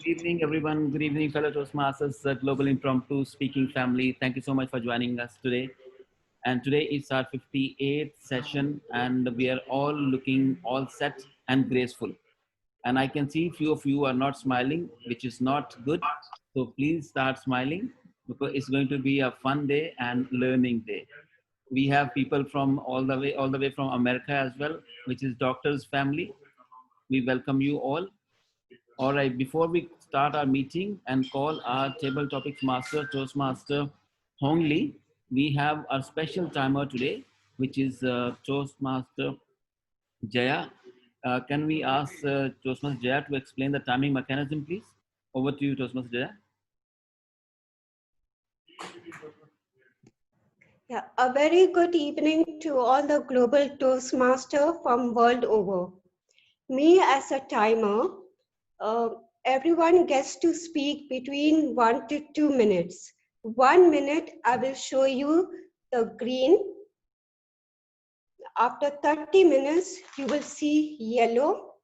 Good evening, everyone. Good evening, fellow Toastmasters, Global Impromptu Speaking family. Thank you so much for joining us today. And today is our 58th session, and we are all looking all set and graceful. And I can see few of you are not smiling, which is not good. So please start smiling because it's going to be a fun day and learning day. We have people from all the way from America as well, which is doctor's family. We welcome you all. All right, before we start our meeting and call our table topics master, Toastmaster Hong Lee, we have our special timer today, which is Toastmaster Jaya. Can we ask Toastmaster Jaya to explain the timing mechanism, please? Over to you, Toastmaster Jaya. Yeah, a very good evening to all the global Toastmaster from world over. Me as a timer, everyone gets to speak between 1 to 2 minutes. 1 minute, I will show you the green. After 30 minutes, you will see yellow.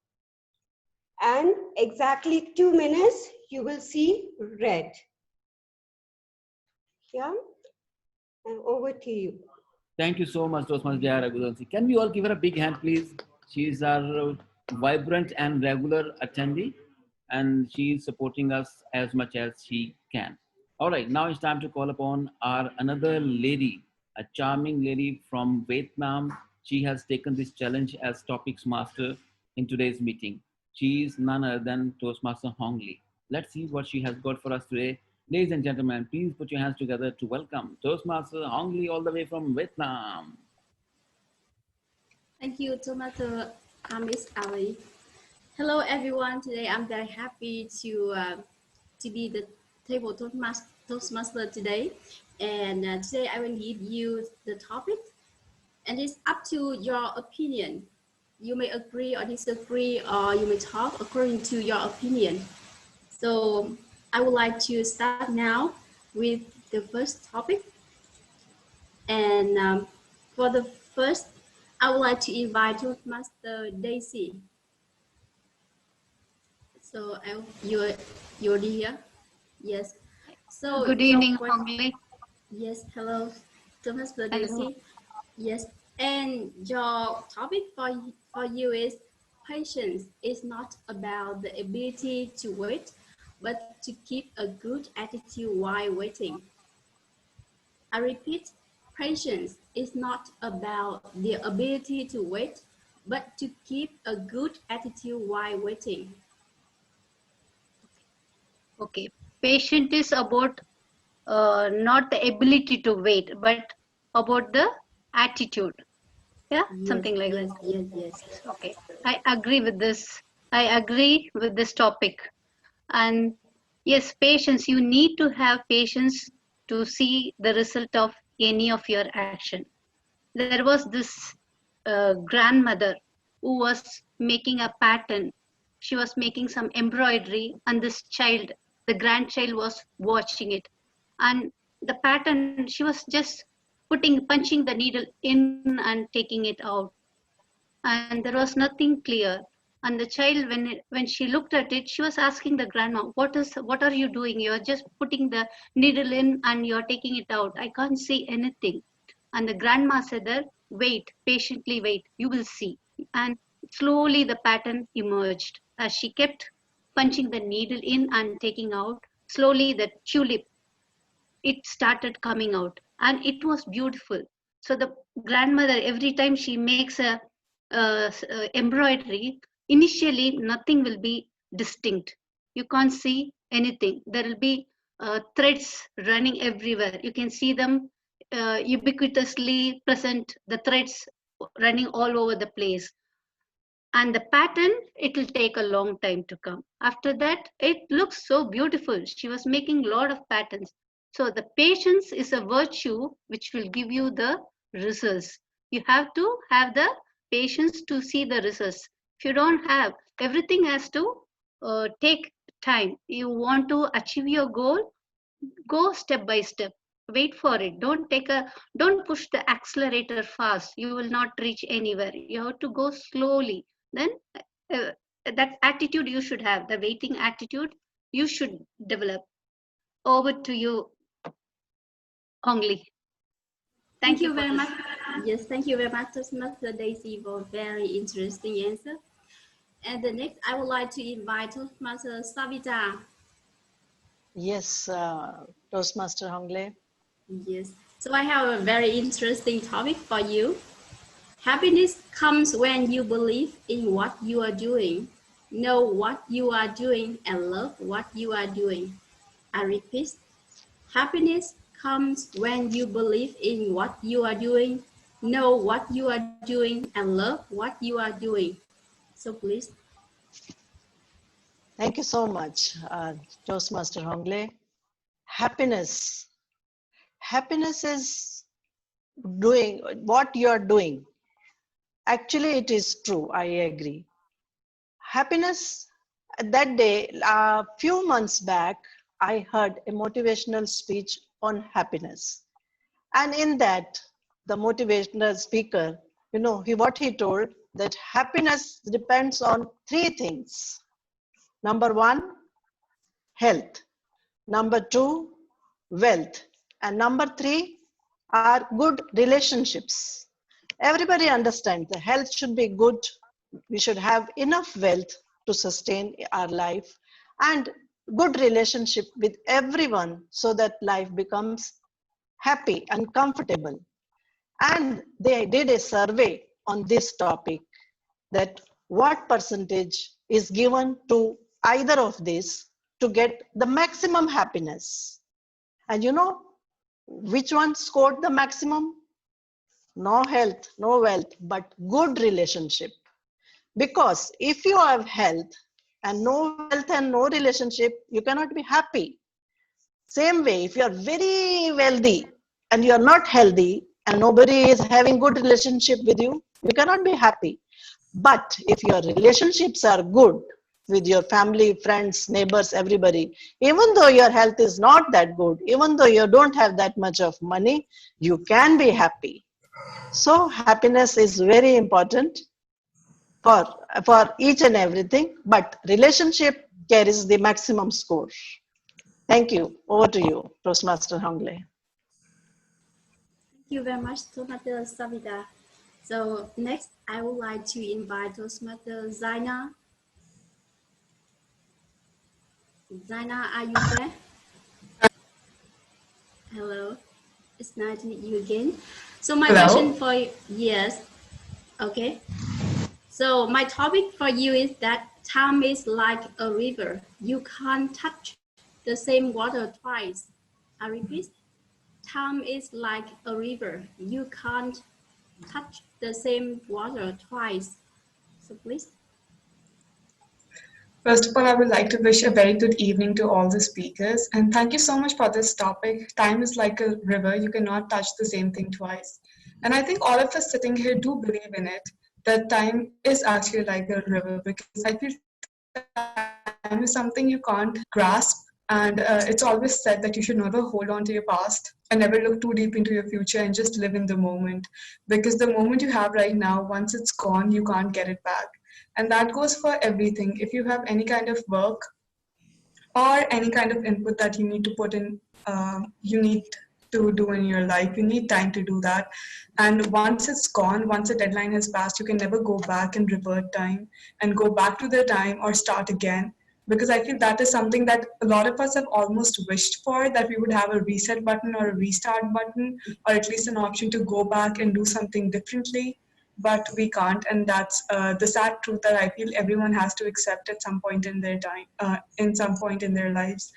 And exactly 2 minutes, you will see red. Yeah, and over to you. Thank you so much, Toastmaster Jaya Raghuvanshi. Can we all give her a big hand, please? She is our vibrant and regular attendee, and she is supporting us as much as she can. All right, now it's time to call upon our another lady, a charming lady from Vietnam. She has taken this challenge as topics master in today's meeting. She is none other than Toastmaster Hong Lee. Let's see what she has got for us today. Ladies and gentlemen, please put your hands together to welcome Toastmaster Hong Lee all the way from Vietnam. Thank you, Tomato. Miss Ali. Hello, everyone. Today, I'm very happy to be the table Toastmaster today. And today, I will give you the topic, and it's up to your opinion. You may agree or disagree, or you may talk according to your opinion. So, I would like to start now with the first topic. And for the first, I would like to invite Toastmaster Daisy. So you're here? Yes. So good evening, Hong Lee. Yes, hello, Toastmaster Daisy. Yes, and your topic for you is patience is not about the ability to wait, but to keep a good attitude while waiting. I repeat, patience is not about the ability to wait, but to keep a good attitude while waiting. Okay, patient is about not the ability to wait, but about the attitude. Yeah, Yes, something like yes, that. yes. Okay, I agree with this. I agree with this topic. And yes, patience. You need to have patience to see the result of any of your action. There was this grandmother who was making a pattern. She was making some embroidery, and this child, the grandchild, was watching it. And the pattern, she was just punching the needle in and taking it out. And there was nothing clear. And the child, when she looked at it, she was asking the grandma, what are you doing? You're just putting the needle in and you're taking it out. I can't see anything. And the grandma said that, wait, patiently wait, you will see. And slowly the pattern emerged. As she kept punching the needle in and taking out, slowly the tulip, it started coming out. And it was beautiful. So the grandmother, every time she makes a embroidery, initially nothing will be distinct. You can't see anything. There will be threads running everywhere. You can see them ubiquitously present, the threads running all over the place. And the pattern, it will take a long time to come. After that, it looks so beautiful. She was making a lot of patterns. So the patience is a virtue which will give you the results. You have to have the patience to see the results. If you don't have, everything has to take time. You want to achieve your goal, go step by step. Wait for it. Don't push the accelerator fast. You will not reach anywhere. You have to go slowly. Then that attitude you should have, the waiting attitude, you should develop. Over to you, Hongli. Thank you for very this. much. Yes, thank you very much, Toastmaster Daisy, for a very interesting answer. And the next, I would like to invite Toastmaster Savita. Yes, Toastmaster Hongle. Yes. So I have a very interesting topic for you. Happiness comes when you believe in what you are doing, know what you are doing, and love what you are doing. I repeat, happiness comes when you believe in what you are doing, know what you are doing, and love what you are doing. So please. Thank you so much, Toastmaster Hongle. Happiness. Happiness is doing what you are doing. Actually, it is true. I agree. Happiness, that day, a few months back, I heard a motivational speech on happiness. And in that, the motivational speaker, what he told, that happiness depends on three things. Number one, health. Number two, wealth. And number three are good relationships. Everybody understands the health should be good. We should have enough wealth to sustain our life and good relationship with everyone so that life becomes happy and comfortable. And they did a survey on this topic, that what percentage is given to either of these to get the maximum happiness. And which one scored the maximum? No health, no wealth, but good relationship. Because if you have health and no wealth and no relationship, you cannot be happy. Same way, if you are very wealthy and you are not healthy and nobody is having good relationship with you, you cannot be happy. But if your relationships are good with your family, friends, neighbors, everybody, even though your health is not that good, even though you don't have that much of money, you can be happy. So happiness is very important for each and everything, but relationship carries the maximum score. Thank you. Over to you, Toastmaster Hongle. Thank you very much, Toastmaster Savita. So next, I would like to invite Toastmaster Zaina. Zaina, are you there? Hello. It's nice to meet you again. So my question for you, yes, okay. So my topic for you is that time is like a river. You can't touch the same water twice. I repeat, time is like a river. You can't touch the same water twice. So please. First of all, I would like to wish a very good evening to all the speakers. And thank you so much for this topic. Time is like a river. You cannot touch the same thing twice. And I think all of us sitting here do believe in it, that time is actually like a river, because I feel time is something you can't grasp. And it's always said that you should never hold on to your past and never look too deep into your future and just live in the moment. Because the moment you have right now, once it's gone, you can't get it back. And that goes for everything. If you have any kind of work or any kind of input that you need to put in, you need to do in your life, you need time to do that. And once it's gone, once the deadline has passed, you can never go back and revert time and go back to the time or start again. Because I feel that is something that a lot of us have almost wished for, that we would have a reset button or a restart button, or at least an option to go back and do something differently. But we can't, and that's the sad truth that I feel everyone has to accept at some point in their time, in some point in their lives.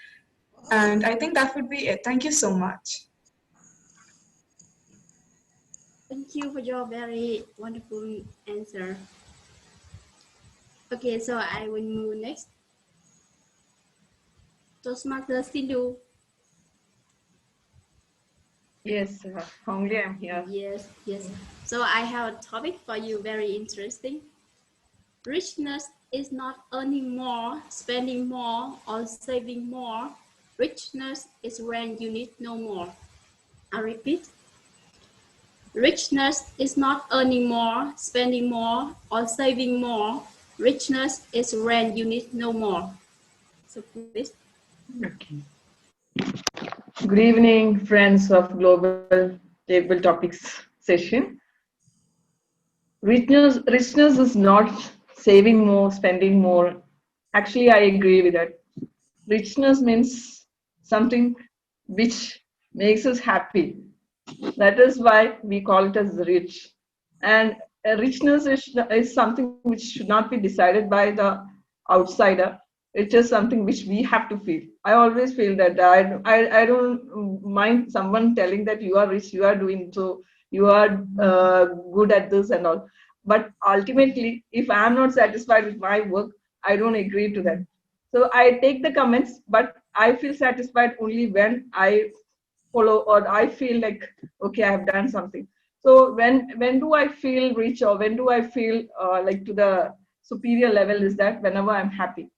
And I think that would be it. Thank you so much. Thank you for your very wonderful answer. Okay, so I will move next. Toastmaster Sindhu. Yes, Hongli, I'm here. Yes, yes. So I have a topic for you, very interesting. Richness is not earning more, spending more, or saving more. Richness is when you need no more. I repeat. Richness is not earning more, spending more, or saving more. Richness is when you need no more. So please. Okay. Good evening, friends of Global Table Topics session. Richness is not saving more, spending more. Actually, I agree with that. Richness means something which makes us happy. That is why we call it as rich. And richness is something which should not be decided by the outsider. It is something which we have to feel. I always feel that I don't mind someone telling that you are rich, you are doing so, you are good at this and all. But ultimately, if I am not satisfied with my work, I don't agree to that. So I take the comments, but I feel satisfied only when I follow or I feel like, okay, I have done something. So when do I feel rich, or when do I feel like to the superior level, is that whenever I'm happy.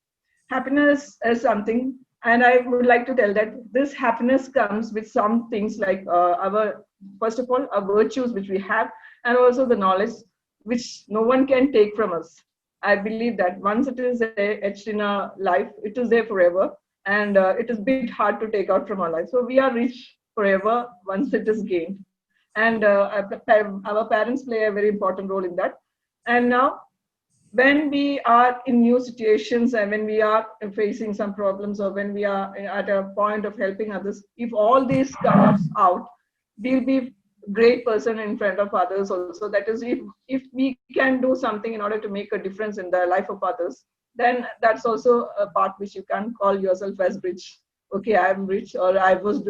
Happiness is something, and I would like to tell that this happiness comes with some things like our, first of all, our virtues which we have, and also the knowledge which no one can take from us. I believe that once it is etched in our life, it is there forever, and it is a bit hard to take out from our life. So we are rich forever once it is gained, and our parents play a very important role in that. And now, when we are in new situations and when we are facing some problems, or when we are at a point of helping others, if all this comes out, we'll be great person in front of others also. That is, if we can do something in order to make a difference in the life of others, then that's also a part which you can call yourself as rich. Okay, I am rich, or I was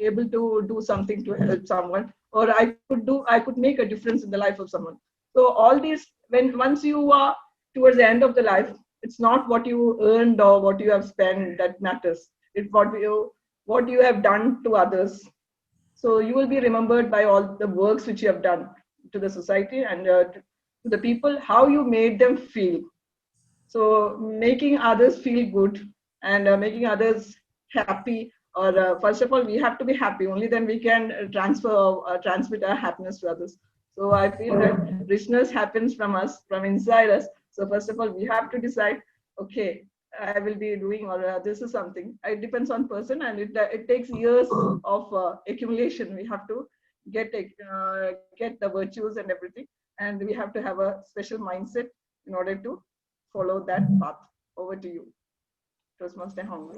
able to do something to help someone, or I could make a difference in the life of someone. So all these, when once you are towards the end of the life, it's not what you earned or what you have spent that matters. It's what you have done to others. So you will be remembered by all the works which you have done to the society, and to the people, how you made them feel. So making others feel good, and making others happy, or first of all, we have to be happy. Only then we can transmit our happiness to others. So I feel that richness happens from us, from inside us. So first of all, we have to decide, okay, I will be doing, or this is something. It depends on person, and it takes years of accumulation. We have to get the virtues and everything, and we have to have a special mindset in order to follow that path. Over to you, Toastmaster Hong.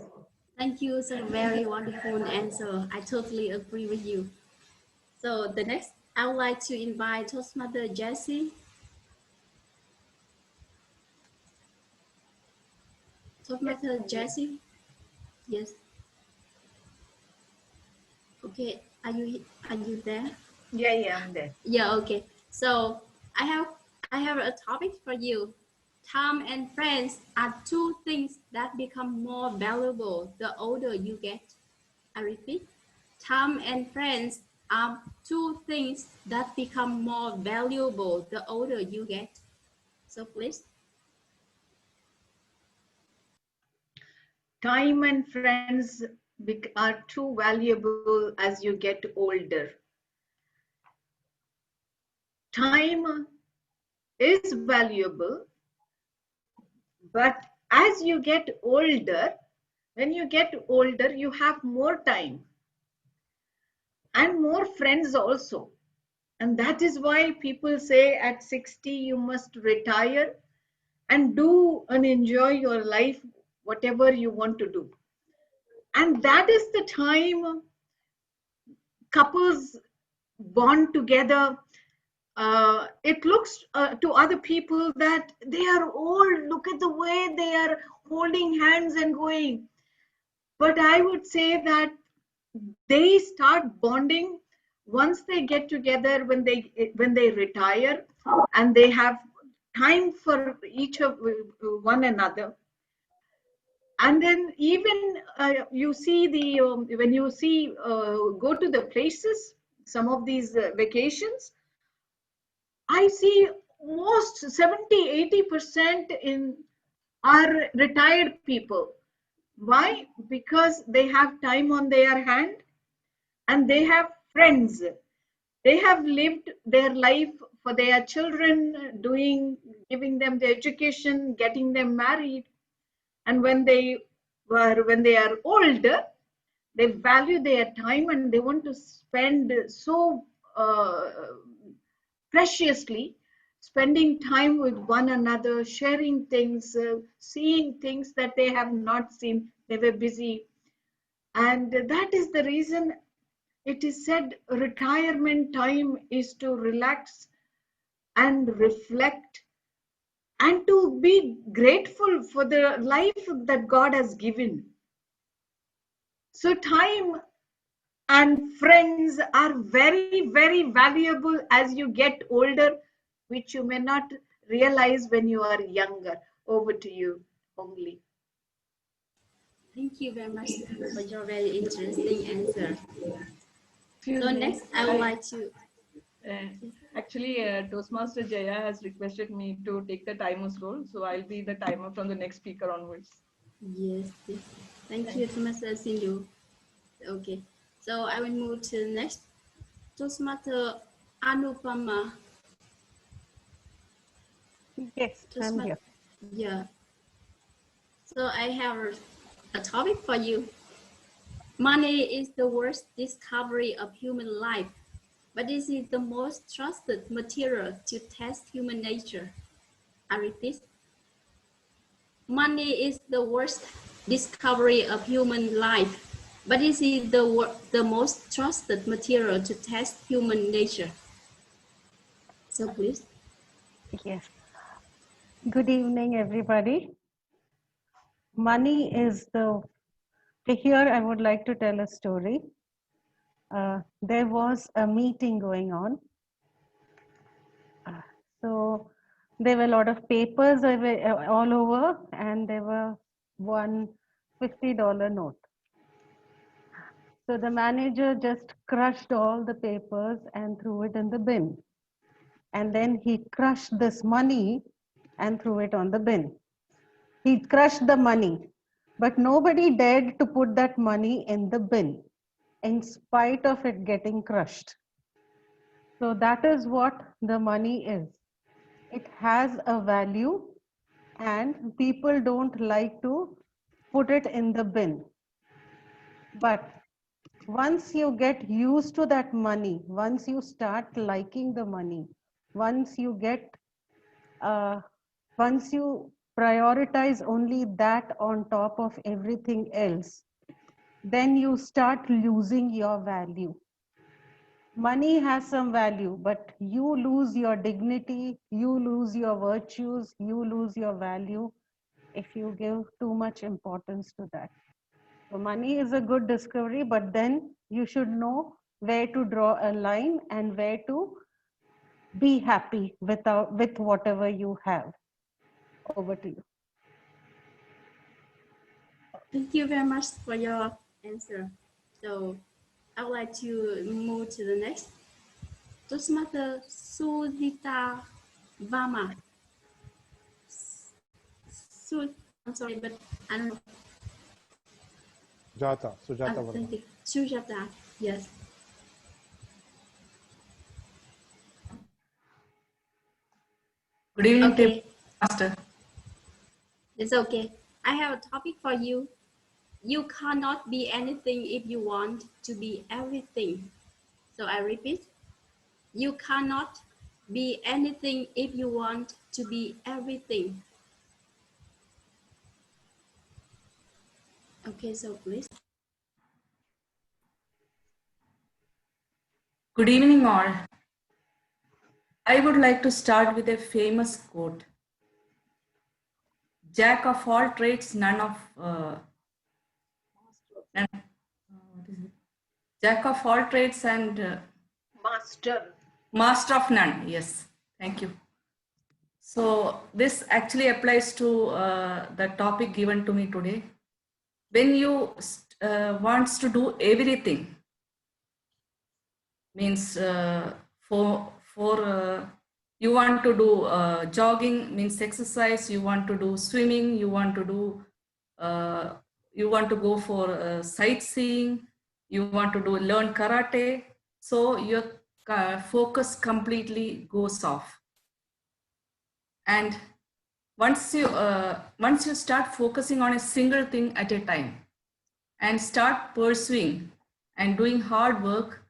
Thank you. So very wonderful answer. I totally agree with you. So the next, I would like to invite Toastmaster Jessie. Toastmaster Jessie. Yes. Okay. Are you there? Yeah, I'm there. Yeah. Okay. So I have a topic for you. Time and friends are two things that become more valuable the older you get. I repeat, time and friends are two things that become more valuable the older you get. So please. Time and friends are too valuable as you get older. Time is valuable, but as you get older, when you get older, you have more time and more friends also. And that is why people say at 60 you must retire and do and enjoy your life, whatever you want to do. And that is the time couples bond together. It looks to other people that they are old. Look at the way they are holding hands and going. But I would say that they start bonding once they get together, when they retire, and they have time for each of one another. And then even you see the when you see go to the places, some of these vacations, I see most 70-80% in are retired people. Why? Because they have time on their hand, and they have friends. They have lived their life for their children, giving them the education, getting them married. And when they when they are older, they value their time and they want to spend so uh, preciously, spending time with one another, sharing things, seeing things that they have not seen. They were busy. And that is the reason it is said retirement time is to relax and reflect and to be grateful for the life that God has given. So, time and friends are very, very valuable as you get older, which you may not realize when you are younger. Over to you, Ongli. Thank you very much for your very interesting answer. Excuse So me. next, I would like to. Uh, actually, Toastmaster Jaya has requested me to take the timer's role, so I'll be the timer from the next speaker onwards. Yes, yes. Thank you, Toastmaster Sindhu. Okay, so I will move to the next. Toastmaster Anupama. Yes, I'm Toastmaster, here. yeah. So I have a topic for you. Money is the worst discovery of human life, but this is the most trusted material to test human nature. I repeat, money is the worst discovery of human life, but this is the most trusted material to test human nature. So please. Yes. Good evening, everybody. Money is the. Here, I would like to tell a story. There was a meeting going on. So there were a lot of papers all over, and there were one $50 note. So the manager just crushed all the papers and threw it in the bin. And then he crushed this money and threw it on the bin. He crushed the money, but nobody dared to put that money in the bin in spite of it getting crushed. So that is what the money is. It has a value and people don't like to put it in the bin. But once you get used to that money, once you start liking the money, once you get, once you prioritize only that on top of everything else, then you start losing your value. Money has some value, but you lose your dignity, you lose your virtues, you lose your value if you give too much importance to that. So money is a good discovery, but then you should know where to draw a line and where to be happy with whatever you have. Over to you. Thank you very much for your answer. So I would like to move to the next. Toastmaster Sudhita Vama. I'm sorry, but I don't know. Sujata Verma. Thank you. Sujata, yes. Good evening, Okay, Master. it's okay. I have a topic for you. You cannot be anything if you want to be everything. So I repeat, you cannot be anything if you want to be everything. Okay, so please. Good evening, all. I would like to start with a famous quote. Jack of all trades, none of what is it? Jack of all trades and master of none. Yes, thank you. So this actually applies to the topic given to me today. When you wants to do everything, means for you want to do jogging, means exercise, you want to do swimming, you want to do you want to go for sightseeing, you want to do learn karate, so your focus completely goes off. And once you start focusing on a single thing at a time and start pursuing and doing hard work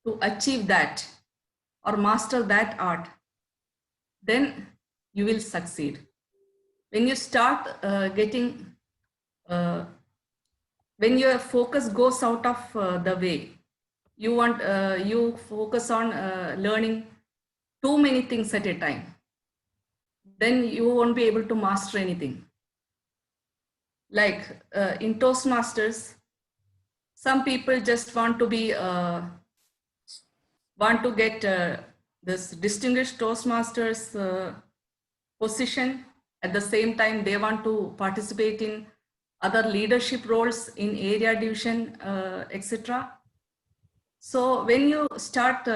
to achieve that or master that art, then you will succeed. When you start when your focus goes out of the way, you focus on learning too many things at a time, then you won't be able to master anything. Like in Toastmasters, some people just want to get this distinguished Toastmasters position. At the same time, they want to participate in other leadership roles in area division, etc. So when you start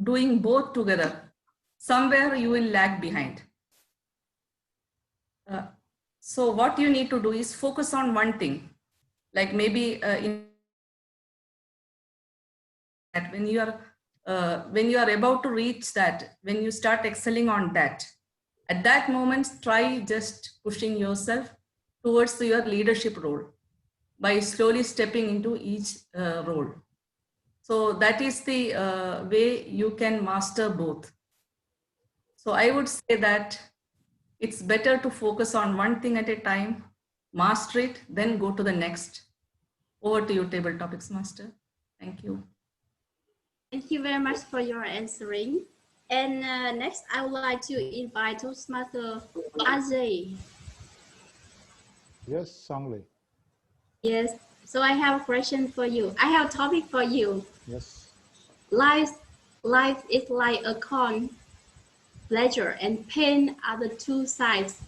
doing both together, somewhere you will lag behind. So what you need to do is focus on one thing. Like maybe when you are about to reach that, when you start excelling on that, at that moment, try just pushing yourself towards your leadership role by slowly stepping into each role. So that is the way you can master both. So I would say that it's better to focus on one thing at a time, master it, then go to the next. Over to you, Table Topics Master. Thank you. Thank you very much for your answering. And next, I would like to invite Toastmaster Ajay. Yes, Sangli. Yes. So I have a question for you. I have a topic for you. Yes. Life is like a coin. Pleasure and pain are the two sides.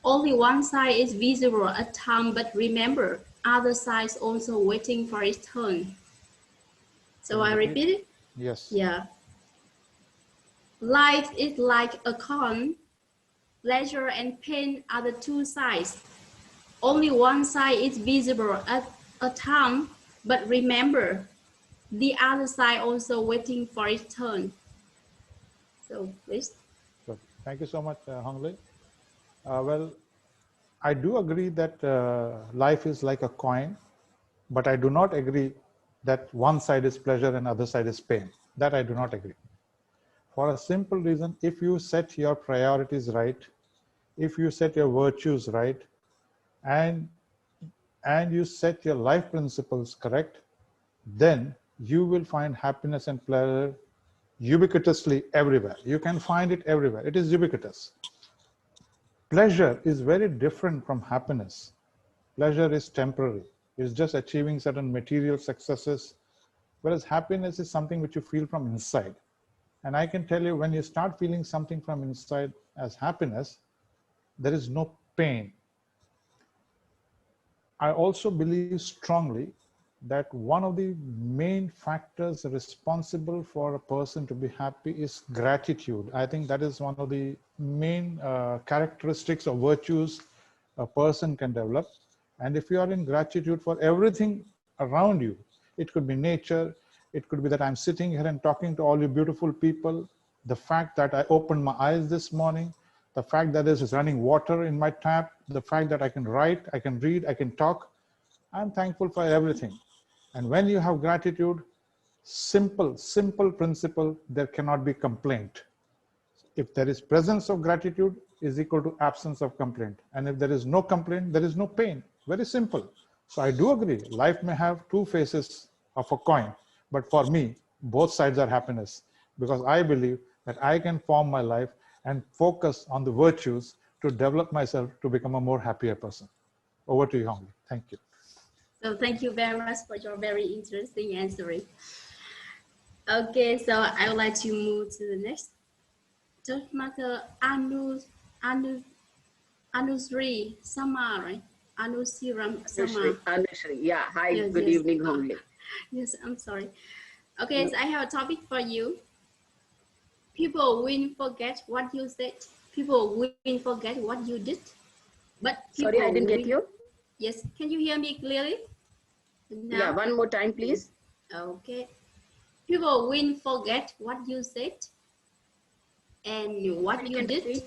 Only one side is visible at time, but remember, other sides also waiting for its turn. So I repeat it? Yes. Yeah. Life is like a coin. Pleasure and pain are the two sides. Only one side is visible at a time, but remember, the other side also waiting for its turn. So please. Good. Thank you so much, Honglei. Well, I do agree that life is like a coin, but I do not agree that one side is pleasure and other side is pain. That I do not agree. For a simple reason, if you set your priorities right, if you set your virtues right, and you set your life principles correct, then you will find happiness and pleasure ubiquitously everywhere. You can find it everywhere. It is ubiquitous. Pleasure is very different from happiness. Pleasure is temporary. It's just achieving certain material successes, whereas happiness is something which you feel from inside. And I can tell you, when you start feeling something from inside as happiness, there is no pain. I also believe strongly that one of the main factors responsible for a person to be happy is gratitude. I think that is one of the main characteristics or virtues a person can develop. And if you are in gratitude for everything around you, it could be nature, it could be that I'm sitting here and talking to all you beautiful people, the fact that I opened my eyes this morning, the fact that there's running water in my tap, the fact that I can write, I can read, I can talk. I'm thankful for everything. And when you have gratitude, simple principle, there cannot be complaint. If there is presence of gratitude is equal to absence of complaint. And if there is no complaint, there is no pain. Very simple. So I do agree, life may have two faces of a coin, but for me, both sides are happiness, because I believe that I can form my life and focus on the virtues to develop myself to become a more happier person. Over to you, Hongli. Thank you. So thank you very much for your very interesting answering. Okay, so I would like to move to the next. Toastmaster Anusri Sama, right? Anusiram Sama. Anusri, yeah. Hi, Yes, good yes. evening, Hongli. Yes, I'm sorry. Okay, so I have a topic for you. People will forget what you said. People will forget what you did. But Sorry, I didn't get you. Yes, can you hear me clearly? Now? Yeah, one more time, please. Okay. People will forget what you said and what you did.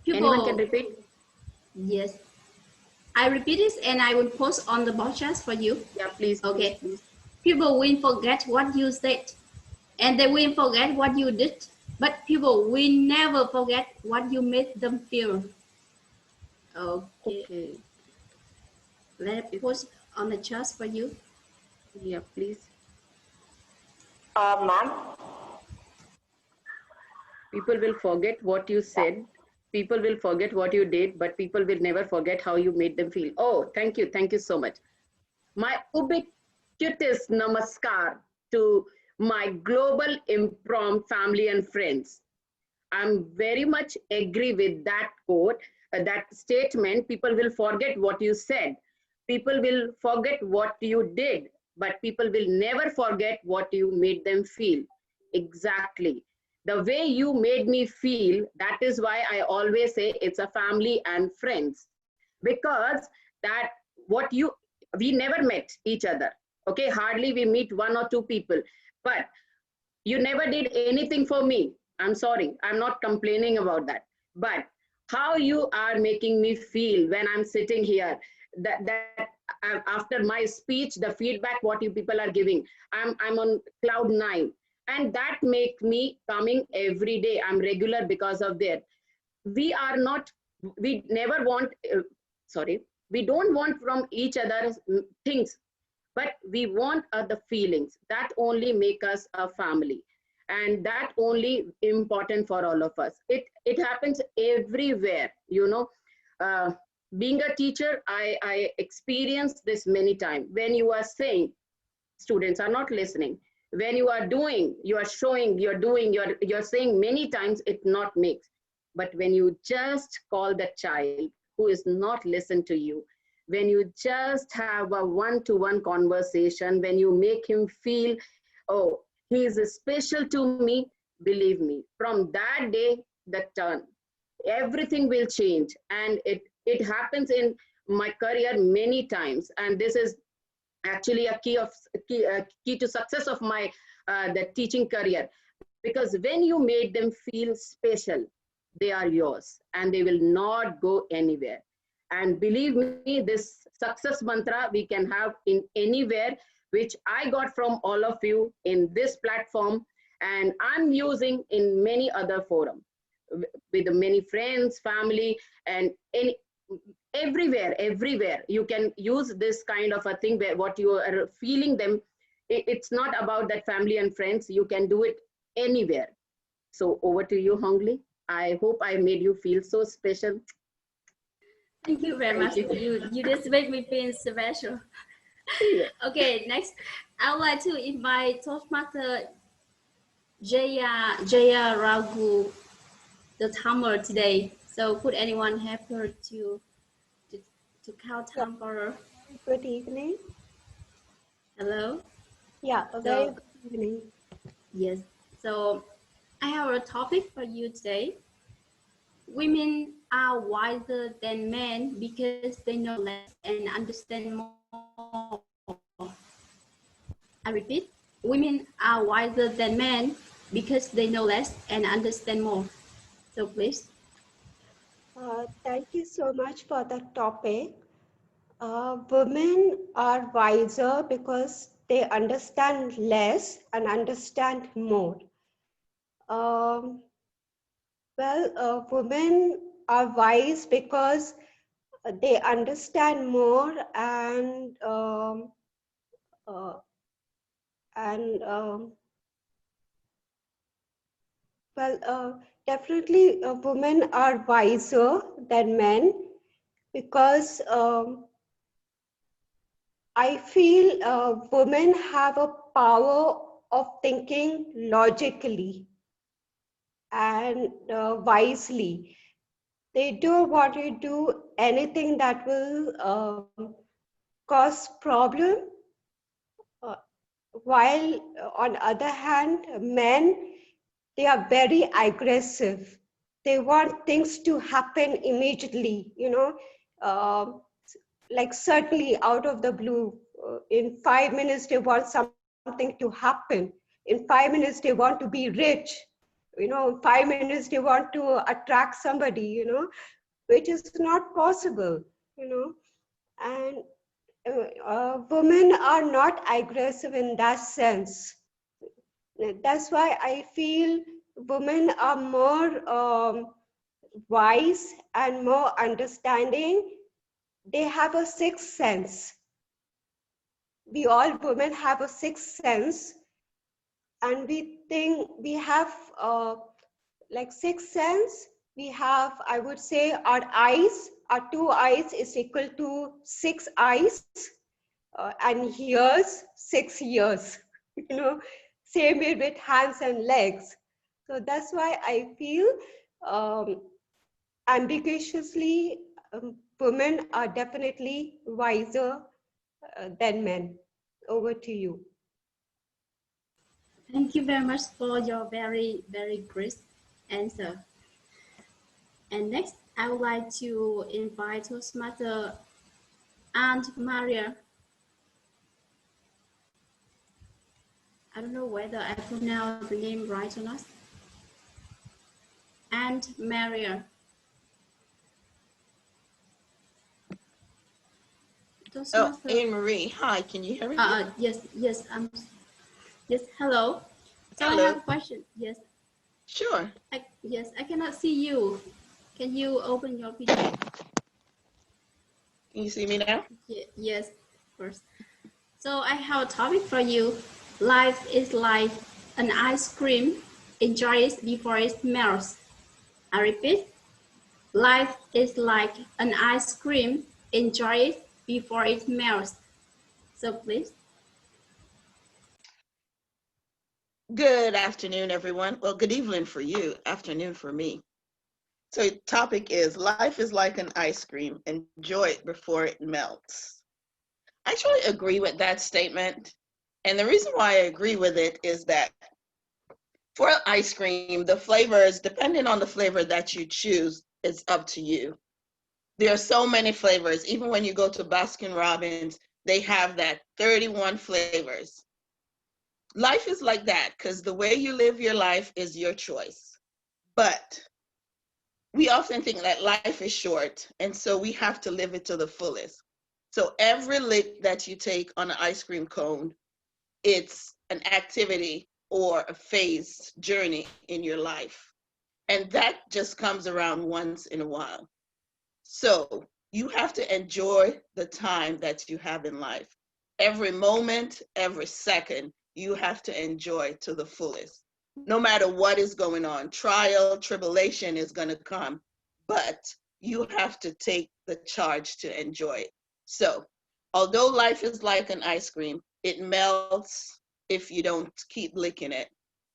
Anyone can People, repeat? yes. I repeat this and I will post on the podcast for you. Yeah, please, please, Okay. please. People will forget what you said and they will forget what you did, but people will never forget what you made them feel. Okay. Okay. Let me If, post on the chat for you. yeah, please. Ma'am, People will forget what you said. People will forget what you did, but people will never forget how you made them feel. Oh, thank you. Thank you so much. My ubiquitous namaskar to my global impromptu family and friends. I'm very much agree with that quote, that statement. People will forget what you said. People will forget what you did, but people will never forget what you made them feel. Exactly. The way you made me feel, that is why I always say it's a family and friends. Because that what you, we never met each other. Okay, hardly we meet one or two people. But you never did anything for me. I'm sorry, I'm not complaining about that. But how you are making me feel when I'm sitting here, that after my speech, the feedback what you people are giving, I'm on cloud nine. And that make me coming every day. I'm regular because of that. We are not, we never want, sorry, we don't want from each other things, but we want the feelings that only make us a family, and that only important for all of us. It happens everywhere, you know. uh, Being a teacher, I experienced this many times. When you are saying, students are not listening. When you are doing, you are showing, you're doing, you're saying many times, it not makes. But when you just call the child who is not listen to you, when you just have a one-to-one conversation, when you make him feel, oh, he is special to me, believe me, from that day, the turn, everything will change. And it happens in my career many times. And this is actually a key to success of my the teaching career. Because when you made them feel special, they are yours and they will not go anywhere. And believe me, this success mantra we can have in anywhere, which I got from all of you in this platform, and I'm using in many other forum with many friends, family, and any, everywhere you can use this kind of a thing where what you are feeling them. It's not about that family and friends, you can do it anywhere. So over to you, Hongli. I hope I made you feel so special. Thank you very Thank much. you. You just make me feel special. Yeah. Okay, next, I would like to invite Toastmaster Jaya Raghu, the timer today. So could anyone help her to count Yeah, time for her? good evening. Hello? Yeah, a very So, good evening. yes. So I have a topic for you today. Women are wiser than men because they know less and understand more. I repeat, women are wiser than men because they know less and understand more. So please. Thank you so much for the topic. Women are wiser because they understand less and understand more. Um, women are wise because they understand more uh, and well, definitely women are wiser than men because I feel women have a power of thinking logically and wisely. They don't want to do anything that will cause problem. Uh, while on other hand, men, they are very aggressive. They want things to happen immediately, you know, uh, like certainly out of the blue. In 5 minutes, they want something to happen. In 5 minutes, they want to be rich. 5 minutes they want to attract somebody, which is not possible, and women are not aggressive in that sense. That's why I feel women are more wise and more understanding. They have a sixth sense. We all women have a sixth sense, and we think we have like sixth sense. We have, I would say, our eyes, our two eyes is equal to six eyes, and ears 6 years. Same way with hands and legs. So that's why I feel um, ambiguously women are definitely wiser than men. Over to you. Thank you very much for your very, very great answer. And next, I would like to invite Toastmaster Aunt Maria. I don't know whether I pronounce the name right or not. Aunt Maria. Oh, Anne Marie. Hi, can you hear me? Yes. Yes, hello. So Hello. I have a question. Yes. Sure. Yes, I cannot see you. Can you open your picture? Can you see me now? Yes, first. So I have a topic for you. Life is like an ice cream. Enjoy it before it melts. I repeat. Life is like an ice cream. Enjoy it before it melts. So please. Good afternoon, everyone. Well, good evening for you, afternoon for me. So topic is life is like an ice cream. Enjoy it before it melts. I actually agree with that statement. And the reason why I agree with it is that for ice cream, the flavors, depending on the flavor that you choose, it's up to you. There are so many flavors. Even when you go to Baskin Robbins, they have that 31 flavors. Life is like that because the way you live your life is your choice. But we often think that life is short, and so we have to live it to the fullest. So every lick that you take on an ice cream cone, it's an activity or a phase journey in your life. And that just comes around once in a while. So you have to enjoy the time that you have in life. Every moment, every second, you have to enjoy to the fullest. No matter what is going on, trial, tribulation is going to come, but you have to take the charge to enjoy it. So, although life is like an ice cream, it melts if you don't keep licking it.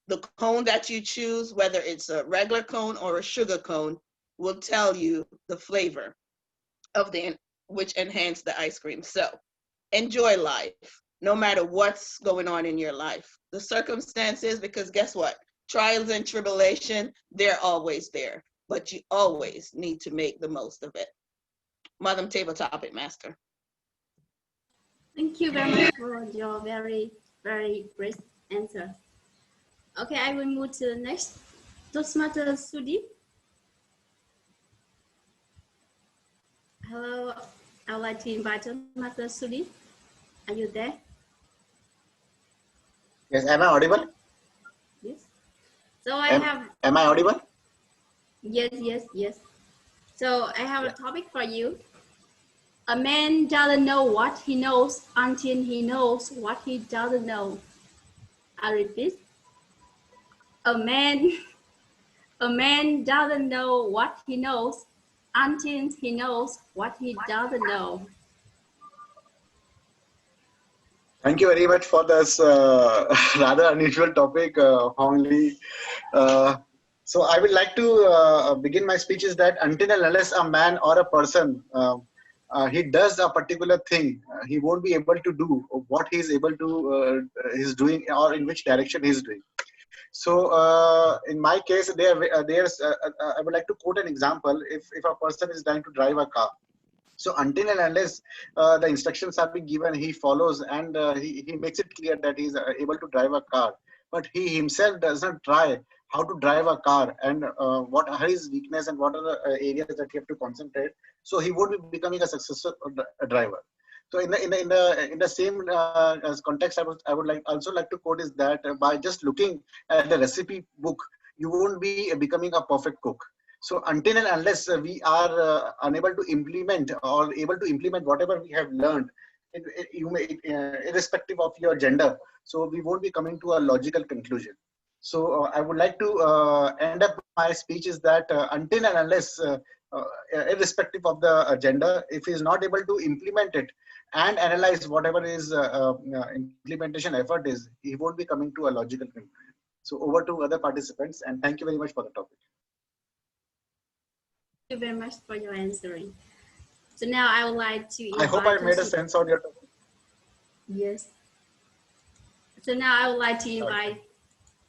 The cone that you choose, whether it's a regular cone or a sugar cone, will tell you the flavor of which enhance the ice cream. So enjoy life, no matter what's going on in your life. The circumstances, because guess what? Trials and tribulation, they're always there, but you always need to make the most of it. Madam Table Topic Master. Thank you very much for your very, very great answer. Okay, I will move to the next. Toastmaster Sudi. Hello, I would like to invite Toastmaster Sudi. Are you there? Yes, am I audible? Yes. So Am I audible? Yes. So I have a topic for you. A man doesn't know what he knows until he knows what he doesn't know. I repeat. A man doesn't know what he knows until he knows what he doesn't know. Thank you very much for this rather unusual topic, Hong Lee. So I would like to begin my speech is that until and unless a man or a person he does a particular thing, he won't be able to do what he is able to he's doing or in which direction he's doing. So in my case, I would like to quote an example. If a person is trying to drive a car, so until and unless the instructions are being given, he follows and he makes it clear that he's able to drive a car. but he himself does not try how to drive a car and what are his weakness and what are the areas that he have to concentrate. So he would be becoming a successful driver. So in the same as context, I would like also like to quote is that by just looking at the recipe book, you won't be becoming a perfect cook. So until and unless we are unable to implement or able to implement whatever we have learned, you may, irrespective of your gender, so we won't be coming to a logical conclusion. So I would like to end up my speech is that until and unless, irrespective of the gender, if he is not able to implement it and analyze whatever his implementation effort is, he won't be coming to a logical conclusion. So over to other participants, and thank you very much for the topic. Thank you very much for your answering. So now I would like to invite. I hope I made a sense on your topic. Yes. So now I would like to invite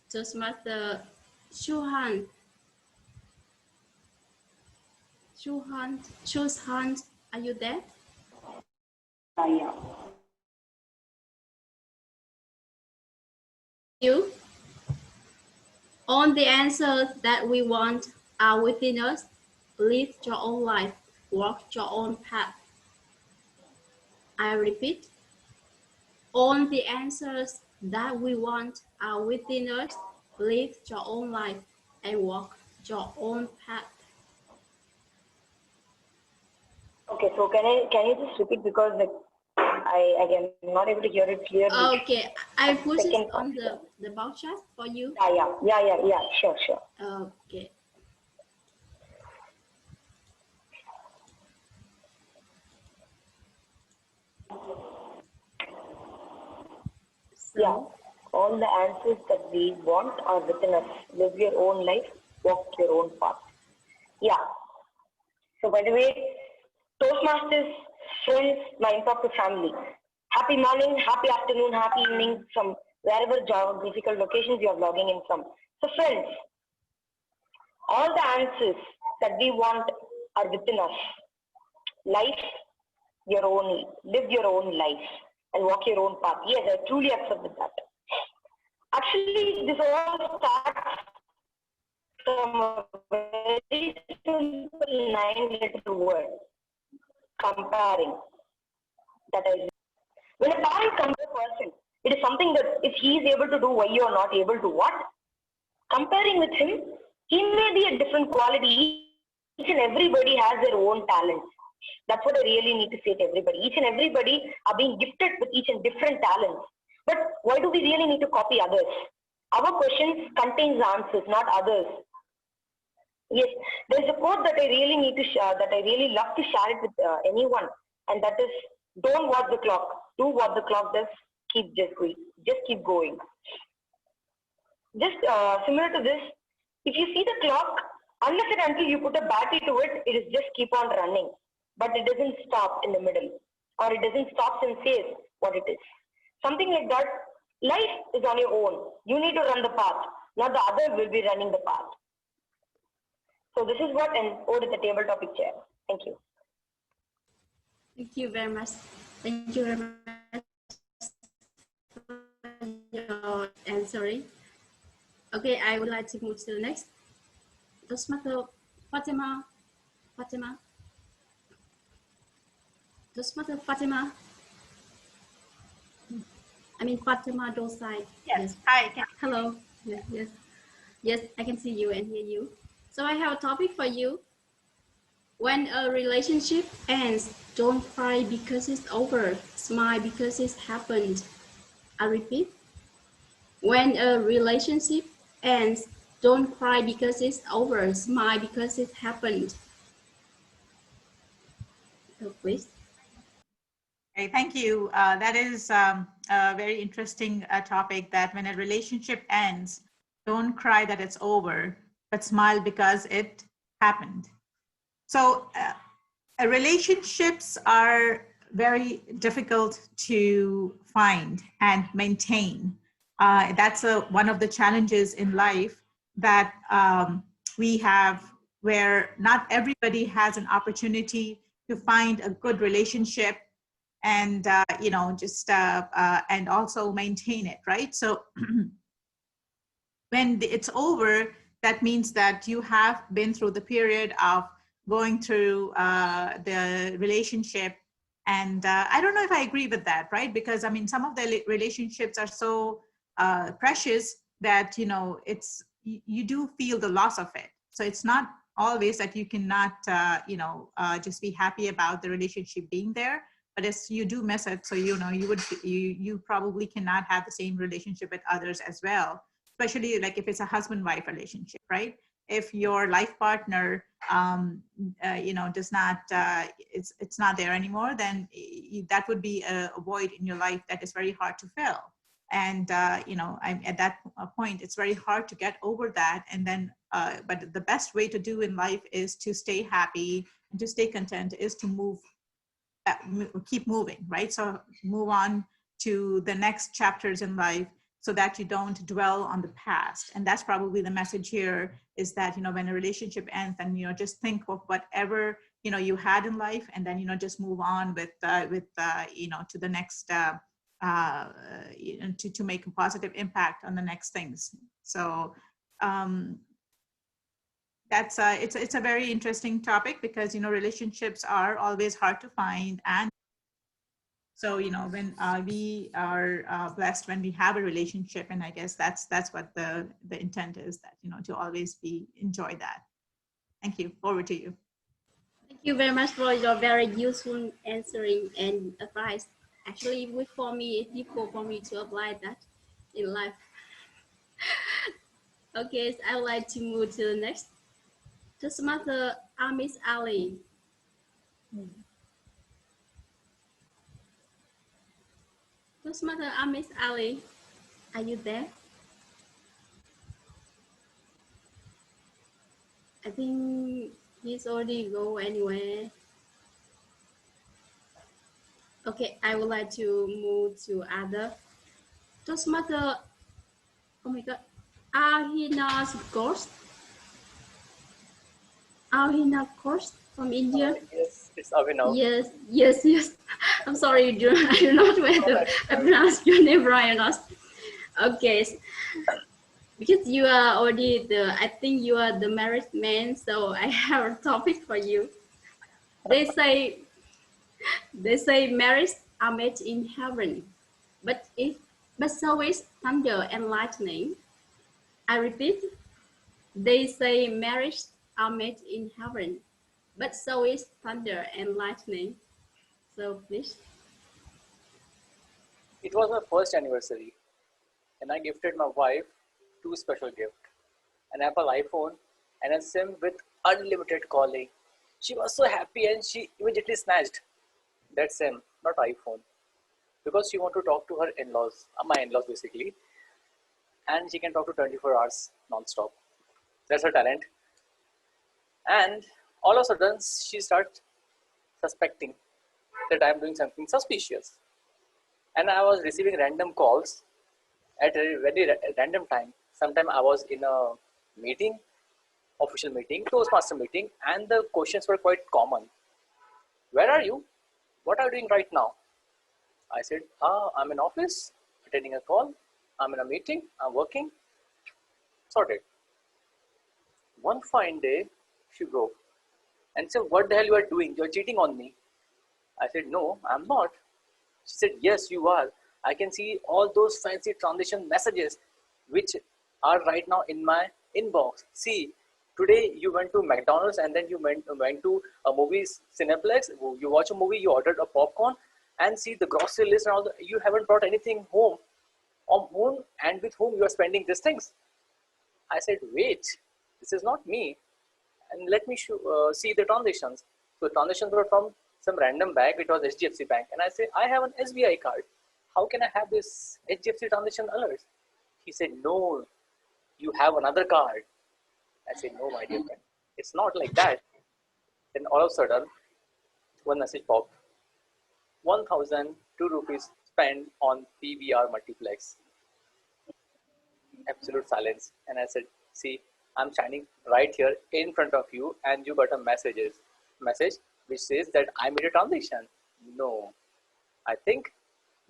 Toastmaster Shuhan. Shuhan, are you there? Yeah. You. All the answers that we want are within us. Live your own life. Walk your own path. I repeat. All the answers that we want are within us. Live your own life and walk your own path. Okay, so can you just repeat, because like I am not able to hear it clearly. Okay, I put it on the box chat for you. Yeah. Sure. Okay. Yeah, all the answers that we want are within us. Live your own life, walk your own path. Yeah. So by the way, Toastmasters, friends, my impromptu family, happy morning, happy afternoon, happy evening from wherever geographical locations you are logging in from. So friends, all the answers that we want are within us. Life, your own, live your own life and walk your own path. Yes, I truly accept with that. Actually, this all starts from a very simple 9-letter word, comparing. That is, when a parent compares a person, it is something that if he is able to do, why you are not able to what? Comparing with him, he may be a different quality. Each and everybody has their own talents. That's what I really need to say to everybody. Each and everybody are being gifted with each and different talents. But why do we really need to copy others? Our questions contains answers, not others. Yes, there's a quote that I really need to share, that I really love to share it with anyone, and that is, don't watch the clock. Do what the clock does. Just keep going. Just similar to this, if you see the clock, unless and until you put a battery to it, it is just keep on running. But it doesn't stop in the middle, or it doesn't stop and says what it is. Something like that. Life is on your own. You need to run the path, not the other will be running the path. So this is what an ode at the table topic chair. Thank you. Thank you very much. Thank you very much for your answering. Okay, I would like to move to the next. Toastmaster Fatima. Toastmaster Fatima. I mean Fatima Dosai. Yes. Hi. Hello. Yes, I can see you and hear you. So I have a topic for you. When a relationship ends, don't cry because it's over. Smile because it's happened. I repeat. When a relationship ends, don't cry because it's over. Smile because it happened. So please. Okay, thank you. That is a very interesting topic, that when a relationship ends, don't cry that it's over, but smile because it happened. So relationships are very difficult to find and maintain. That's one of the challenges in life that we have, where not everybody has an opportunity to find a good relationship and and also maintain it, right? So when it's over, that means that you have been through the period of going through the relationship. And I don't know if I agree with that, right? Because I mean, some of the relationships are so precious that, you know, it's, you do feel the loss of it. So it's not always that you cannot, just be happy about the relationship being there, but as you do miss it. So, you know, you probably cannot have the same relationship with others as well, especially like if it's a husband-wife relationship, right? If your life partner, does not, it's not there anymore, then that would be a void in your life that is very hard to fill. And I'm at that point, it's very hard to get over that. And then, but the best way to do in life is to stay happy and to stay content, is to keep moving, right? So move on to the next chapters in life, so that you don't dwell on the past. And that's probably the message here, is that, you know, when a relationship ends, then, you know, just think of whatever, you know, you had in life, and then, you know, just move on with to the next, to make a positive impact on the next things. So that's it's a very interesting topic, because, you know, relationships are always hard to find. And so, you know, when we are blessed when we have a relationship, and I guess that's what the intent is, that, you know, to always enjoy that. Thank you. Over to you. Thank you very much for your very useful answering and advice. Actually, for me, it's difficult for me to apply that in life. Okay, so I would like to move to the next. Toastmaster Miss Ali. Toastmaster Miss Ali, are you there? I think he's already go anywhere. Okay, I would like to move to other. Toastmaster, oh my God, Ahina's Ghost. Ahina Ghost from India. Yes, it's Avinav. Yes. I'm sorry, I don't know whether I pronounced your name right or not. Okay, because you are already I think you are the married man, so I have a topic for you. They say marriage are made in heaven, but so is thunder and lightning. I repeat, they say marriage are made in heaven, but so is thunder and lightning. So please. It was my first anniversary, and I gifted my wife two special gifts: an Apple iPhone and a SIM with unlimited calling. She was so happy, and she immediately snatched that SIM, not iPhone, because she wanted to talk to her in-laws, my in-laws basically, and she can talk to 24 hours non-stop. That's her talent. And all of a sudden, she starts suspecting that I'm doing something suspicious. And I was receiving random calls at a very random time. Sometime I was in a meeting, official meeting, Toastmaster meeting, and the questions were quite common. Where are you? What are you doing right now? I said, I'm in office, attending a call. I'm in a meeting, I'm working. Sorted. One fine day, she broke and said, what the hell you are doing? You're cheating on me. I said, no, I'm not. She said, yes, you are. I can see all those fancy transition messages which are right now in my inbox. See, today you went to McDonald's and then you went to a movie Cineplex. You watch a movie, you ordered a popcorn, and see the grocery list and all. You haven't brought anything home. On whom and with whom you are spending these things? I said, wait, this is not me. And let me see the transactions. So transactions were from some random bank. It was HDFC Bank. And I said, I have an SBI card. How can I have this HDFC transaction alert? He said, no, you have another card. I said, no, my dear friend, it's not like that. Then all of a sudden, one message popped. 1,002 rupees spent on PVR multiplex. Absolute silence. And I said, see, I'm standing right here in front of you and you got a message which says that I made a transaction. No, I think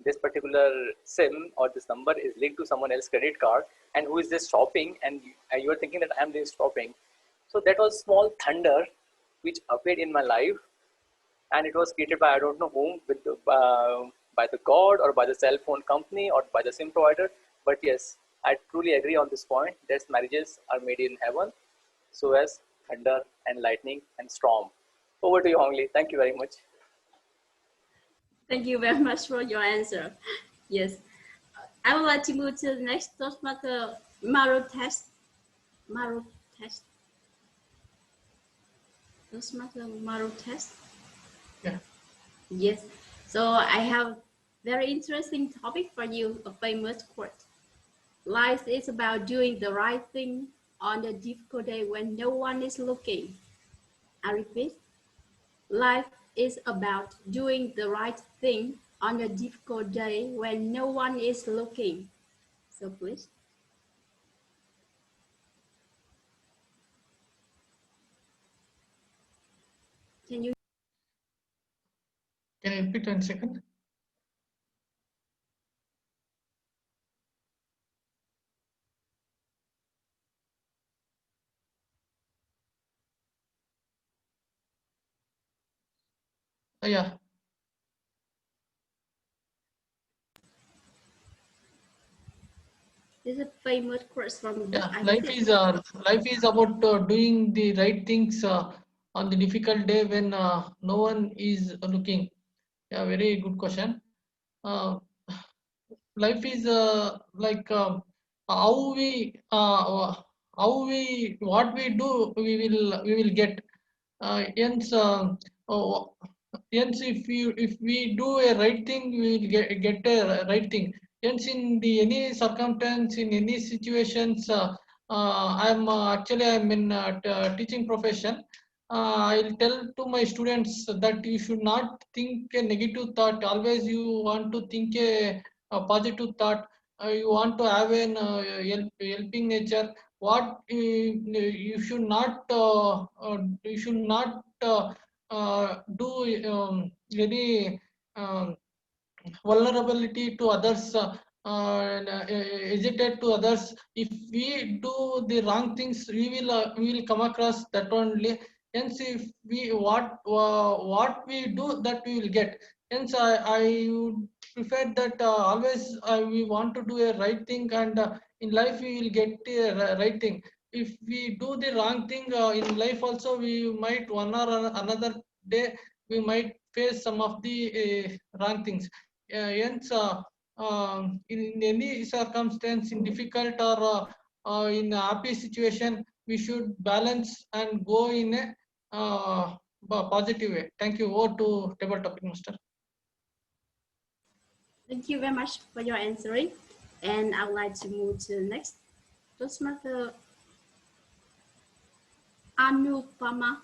this particular SIM or this number is linked to someone else's credit card, and who is this shopping, and you are thinking that I'm this shopping. So that was small thunder which appeared in my life, and it was created by I don't know whom, with by the god or by the cell phone company or by the SIM provider. But yes, I truly agree on this point that marriages are made in heaven, so as thunder and lightning and storm. Over to you, Hongli. Thank you very much. Thank you very much for your answer. Yes. I would like to move to the next Toastmaster Maro test. Maro test. Toastmaster Maro test. Yeah. Yes. So I have very interesting topic for you, a famous quote. Life is about doing the right thing on a difficult day when no one is looking. I repeat, life is about doing the right thing on a difficult day when no one is looking. So please. Can you repeat 1 second? Yeah. This is a famous quote from Yeah, life is about doing the right things on the difficult day when no one is looking. Yeah, very good question. Life is like how we what we do we will get. Hence, hence if we do a right thing, we will get a right thing. Hence, in the any circumstance, in any situations, I'm in teaching profession. I'll tell to my students that you should not think a negative thought. Always you want to think a positive thought. You want to have an helping nature. What you should not do any vulnerability to others, and hesitate to others. If we do the wrong things, we will come across that only. Hence, if we what we do, that we will get. Hence, I would prefer that always we want to do a right thing, and in life we will get a right thing. If we do the wrong thing in life also, we might one or another day we might face some of the wrong things. Hence, in any circumstance, in difficult or in a happy situation, we should balance and go in a positive way. Thank you. Over to table topic, Master. Thank you very much for your answering. And I would like to move to the next Toastmaster Anupama.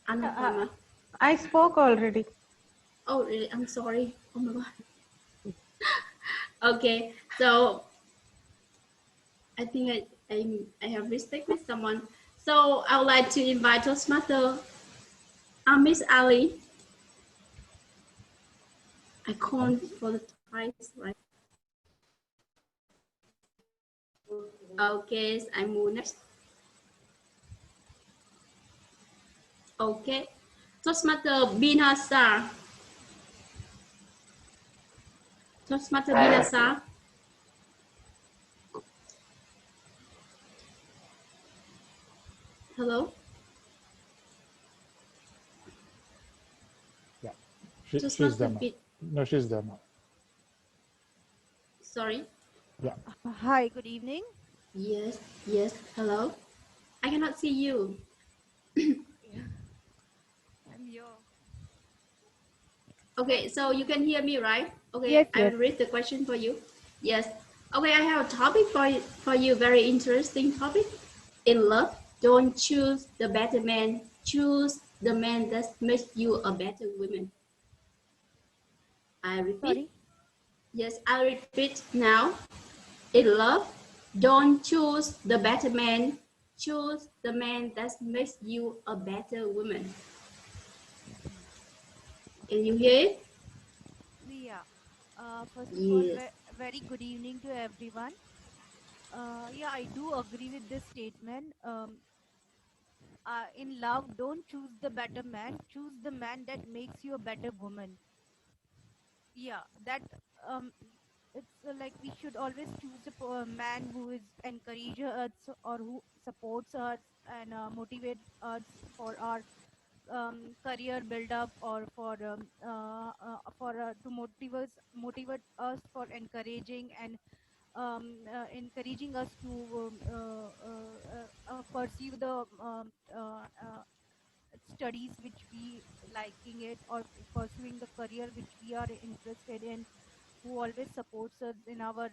Anupama. I spoke already. Oh, really? I'm sorry. Oh my God. Okay, so I think I have mistake with someone. So I would like to invite Toastmaster Miss Ali. I called for the twice, right? Okay, so I move next. Okay, Toastmaster Binasa. Toastmaster Binasa. Hello. Yeah, she's there now. No, she's there now. Sorry. Yeah. Hi, good evening. Yes, yes. Hello. I cannot see you. I'm here. Okay, so you can hear me, right? Okay, Yes, I yes. will read the question for you. Yes. Okay, I have a topic for you, very interesting topic. In love, don't choose the better man, choose the man that makes you a better woman. I repeat. Sorry? Yes, I repeat now. In love, don't choose the better man, choose the man that makes you a better woman. Can you hear it? Yeah. First of all, Yes. very good evening to everyone. Yeah, I do agree with this statement. In love, don't choose the better man, choose the man that makes you a better woman. Yeah, that um, it's like we should always choose a man who is encourages us or who supports us and motivates us for our career build up or for to motivate us for encouraging and encouraging us to pursue the studies which we liking it or pursuing the career which we are interested in, who always supports us in our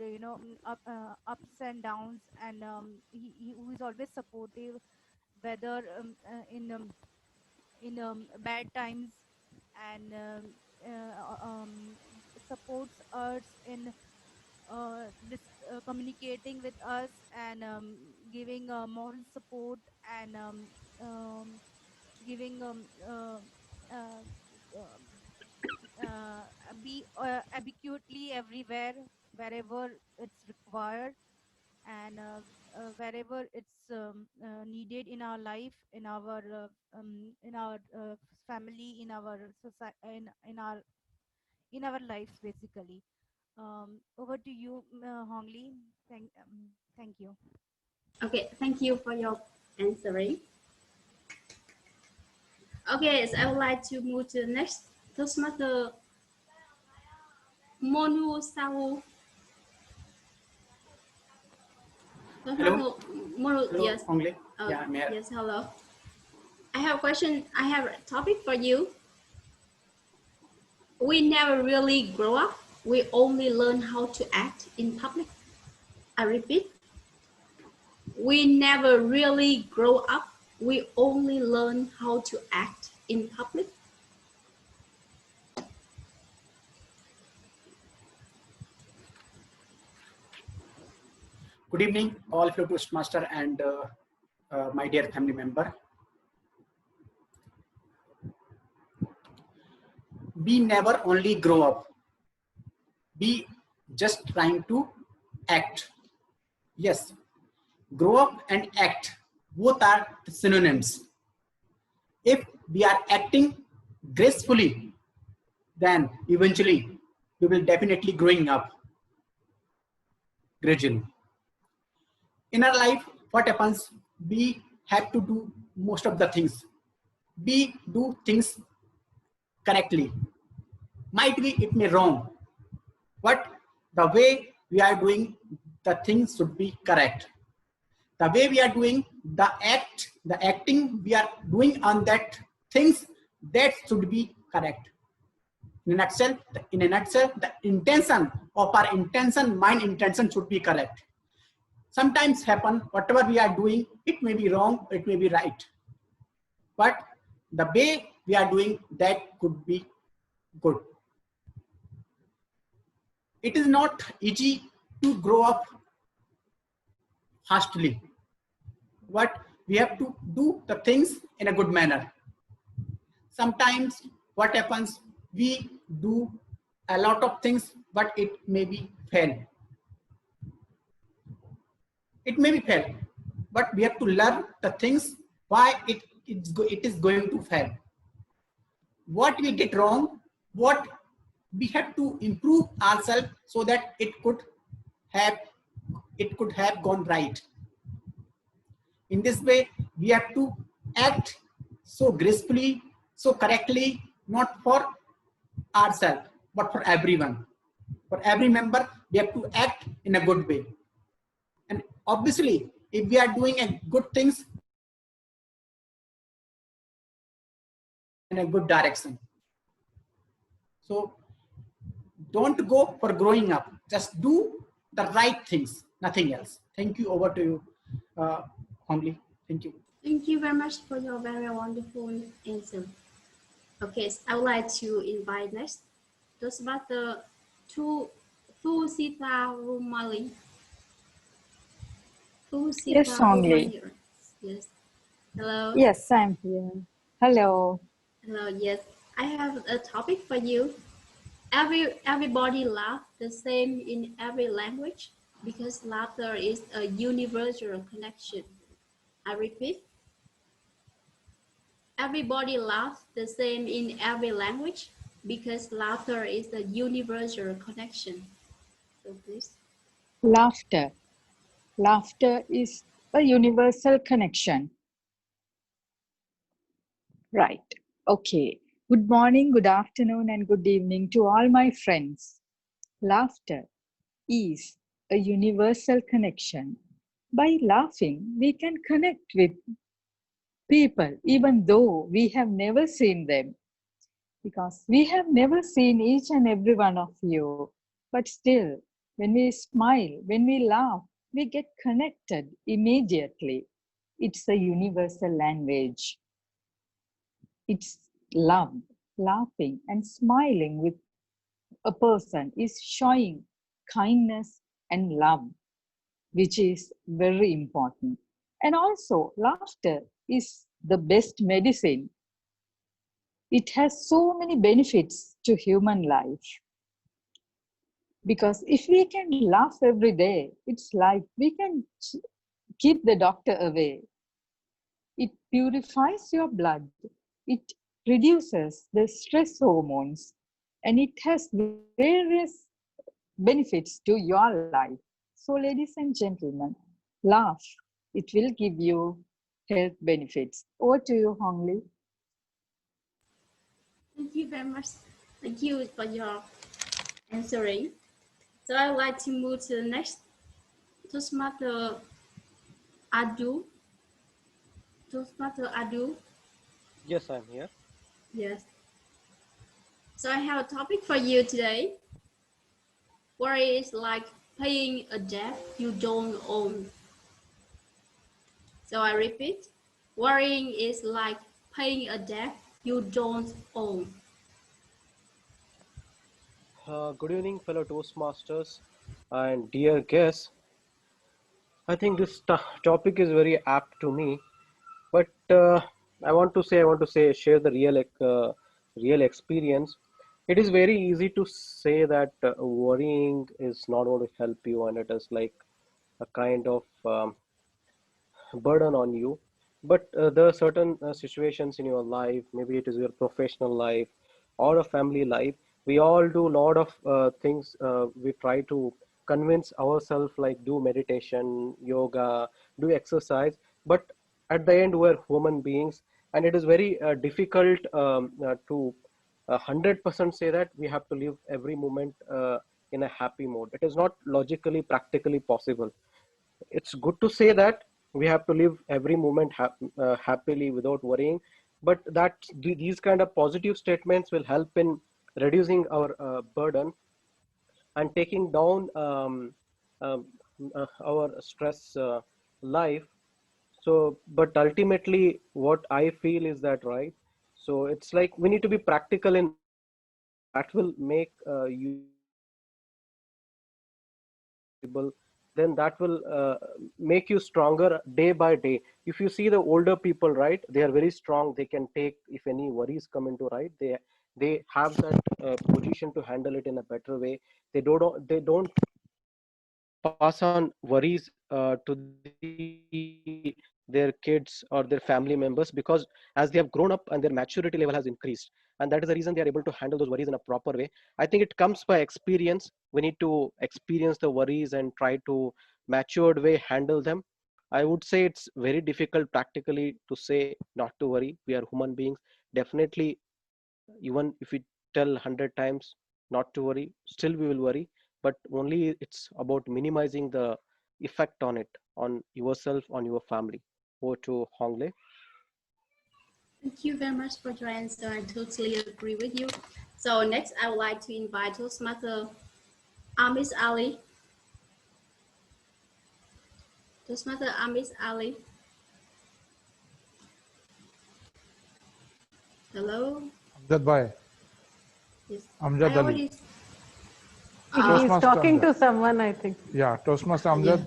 ups and downs, and he who is always supportive whether in bad times, and supports us in communicating with us, and giving moral support, and giving uh, um, uh, be adequately everywhere wherever it's required, and wherever it's needed in our life, in our family, in our society, in our lives basically. Over to you, Hongli. Thank you. Okay, thank you for your answering. Okay, so I would like to move to the next Toastmaster Monu Sawu. Hello. Monu, Hello, yes. Ongle. Yeah, I'm here. Yes, hello. I have a question. I have a topic for you. We never really grow up. We only learn how to act in public. I repeat, we never really grow up. We only learn how to act in public. Good evening, all of you Toastmaster and my dear family member. We never only grow up. We just trying to act. Yes, grow up and act, both are synonyms. If we are acting gracefully, then eventually we will definitely growing up gradually. In our life, what happens? We have to do most of the things. We do things correctly. Might be it may wrong, but the way we are doing the things should be correct. The way we are doing the acting we are doing on that things, that should be correct. In a nutshell, the intention of our intention, mind intention should be correct. Sometimes happen, whatever we are doing, it may be wrong, it may be right. But the way we are doing that could be good. It is not easy to grow up hastily, but we have to do the things in a good manner. Sometimes what happens, we do a lot of things, but it may be fail. It may be fail, but we have to learn the things why it is going to fail. What we get wrong, what we have to improve ourselves so that it could have gone right. In this way, we have to act so gracefully, so correctly, not for ourselves, but for everyone. For every member, we have to act in a good way. And obviously, if we are doing a good things in a good direction. So don't go for growing up. Just do the right things, nothing else. Thank you. Over to you, Hongli. Thank you. Thank you very much for your very wonderful answer. Okay, so I would like to invite next Toastmaster Thusita Rumali. Yes, Songli. Yes. Hello. Yes, I'm here. Hello. Hello. Yes, I have a topic for you. Everybody laugh the same in every language because laughter is a universal connection. I repeat, everybody laughs the same in every language because laughter is a universal connection. So please. Laughter. Laughter is a universal connection. Right. Okay. Good morning, good afternoon, and good evening to all my friends. Laughter is a universal connection. By laughing, we can connect with people even though we have never seen them, because we have never seen each and every one of you. But still, when we smile, when we laugh, we get connected immediately. It's a universal language. It's love. Laughing and smiling with a person is showing kindness and love, which is very important. And also, laughter is the best medicine. It has so many benefits to human life. Because if we can laugh every day, it's like we can keep the doctor away. It purifies your blood. It reduces the stress hormones, and it has various benefits to your life. So, ladies and gentlemen, laugh. It will give you health benefits. Over to you, Hong Li. Thank you very much. Thank you for your answering. So I would like to move to the next. Toastmaster Adu. Toastmaster Adu. Yes, I'm here. Yes. So I have a topic for you today. Worry is like paying a debt you don't own. So I repeat, worrying is like paying a debt you don't own. Good evening, fellow Toastmasters and dear guests. I think this topic is very apt to me, but share the real experience. It is very easy to say that worrying is not going to help you, and it is like a kind of burden on you. But there are certain situations in your life, maybe it is your professional life or a family life. We all do a lot of things. We try to convince ourselves, like do meditation, yoga, do exercise. But at the end, we're human beings, and it is very difficult to 100% say that we have to live every moment in a happy mode. It is not logically, practically possible. It's good to say that we have to live every moment happily without worrying, but these kind of positive statements will help in reducing our burden and taking down um, our stress life. So but ultimately what I feel is that, right, so it's like we need to be practical in that will make you possible, then that will make you stronger day by day. If you see the older people, right, they are very strong. They can take, if any worries come into, right, they have that position to handle it in a better way. They don't pass on worries to their kids or their family members, because as they have grown up and their maturity level has increased, and that is the reason they are able to handle those worries in a proper way. I think it comes by experience. We need to experience the worries and try to matured way handle them. I would say it's very difficult practically to say not to worry. We are human beings. Definitely, even if we tell 100 times not to worry, still we will worry. But only it's about minimizing the effect on it, on yourself, on your family. Over to Hongle. Thank you very much for your answer. I totally agree with you. So next, I would like to invite Toastmaster Amis Ali. Toastmaster Amis Ali. Hello. Amjad bhai. Yes. Amjad Ali. He's talking Amjad. to someone, I think. Yeah, Toastmaster Amjad,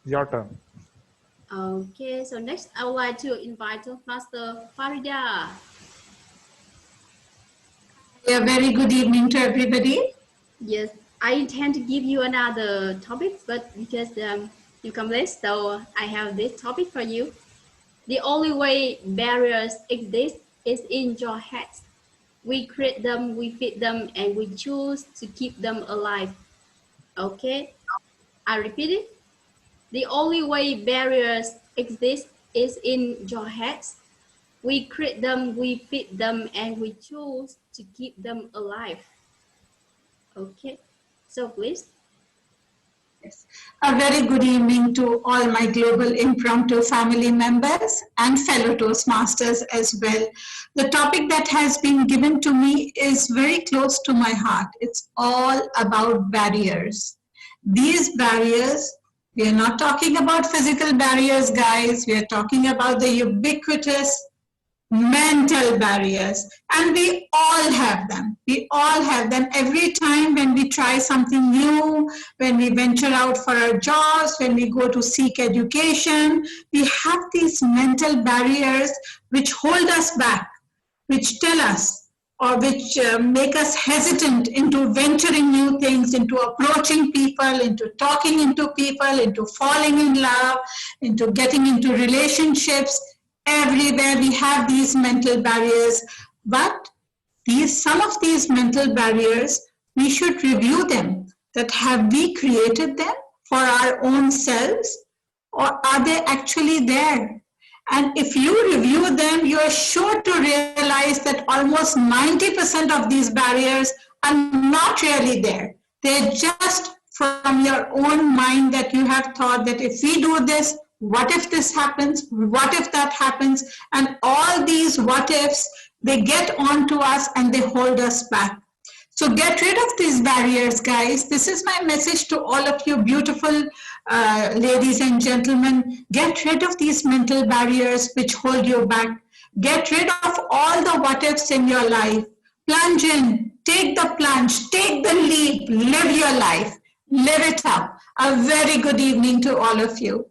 your turn. Okay, so next I would like to invite Toastmaster Farida. A very good evening to everybody. Yes, I intend to give you another topic, but because you come late, so I have this topic for you. The only way barriers exist is in your head. We create them, we feed them, and we choose to keep them alive. Okay, I repeat it. The only way barriers exist is in your heads. We create them, we feed them, and we choose to keep them alive. Okay, so please. Yes. A very good evening to all my global impromptu family members and fellow Toastmasters as well. The topic that has been given to me is very close to my heart. It's all about barriers. These barriers, we are not talking about physical barriers, guys. We are talking about the ubiquitous mental barriers, and we all have them every time when we try something new, when we venture out for our jobs, when we go to seek education. We have these mental barriers which hold us back, which tell us or which make us hesitant into venturing new things, into approaching people, into talking into people, into falling in love, into getting into relationships. Everywhere we have these mental barriers, but some of these mental barriers, we should review them. That have we created them for our own selves, or are they actually there? And if you review them, you are sure to realize that almost 90% of these barriers are not really there. They're just from your own mind that you have thought that if we do this, what if this happens? What if that happens? And all these what ifs, they get onto us and they hold us back. So get rid of these barriers, guys. This is my message to all of you beautiful ladies and gentlemen. Get rid of these mental barriers which hold you back. Get rid of all the what ifs in your life. Plunge in, take the plunge, take the leap, live your life, live it up. A very good evening to all of you.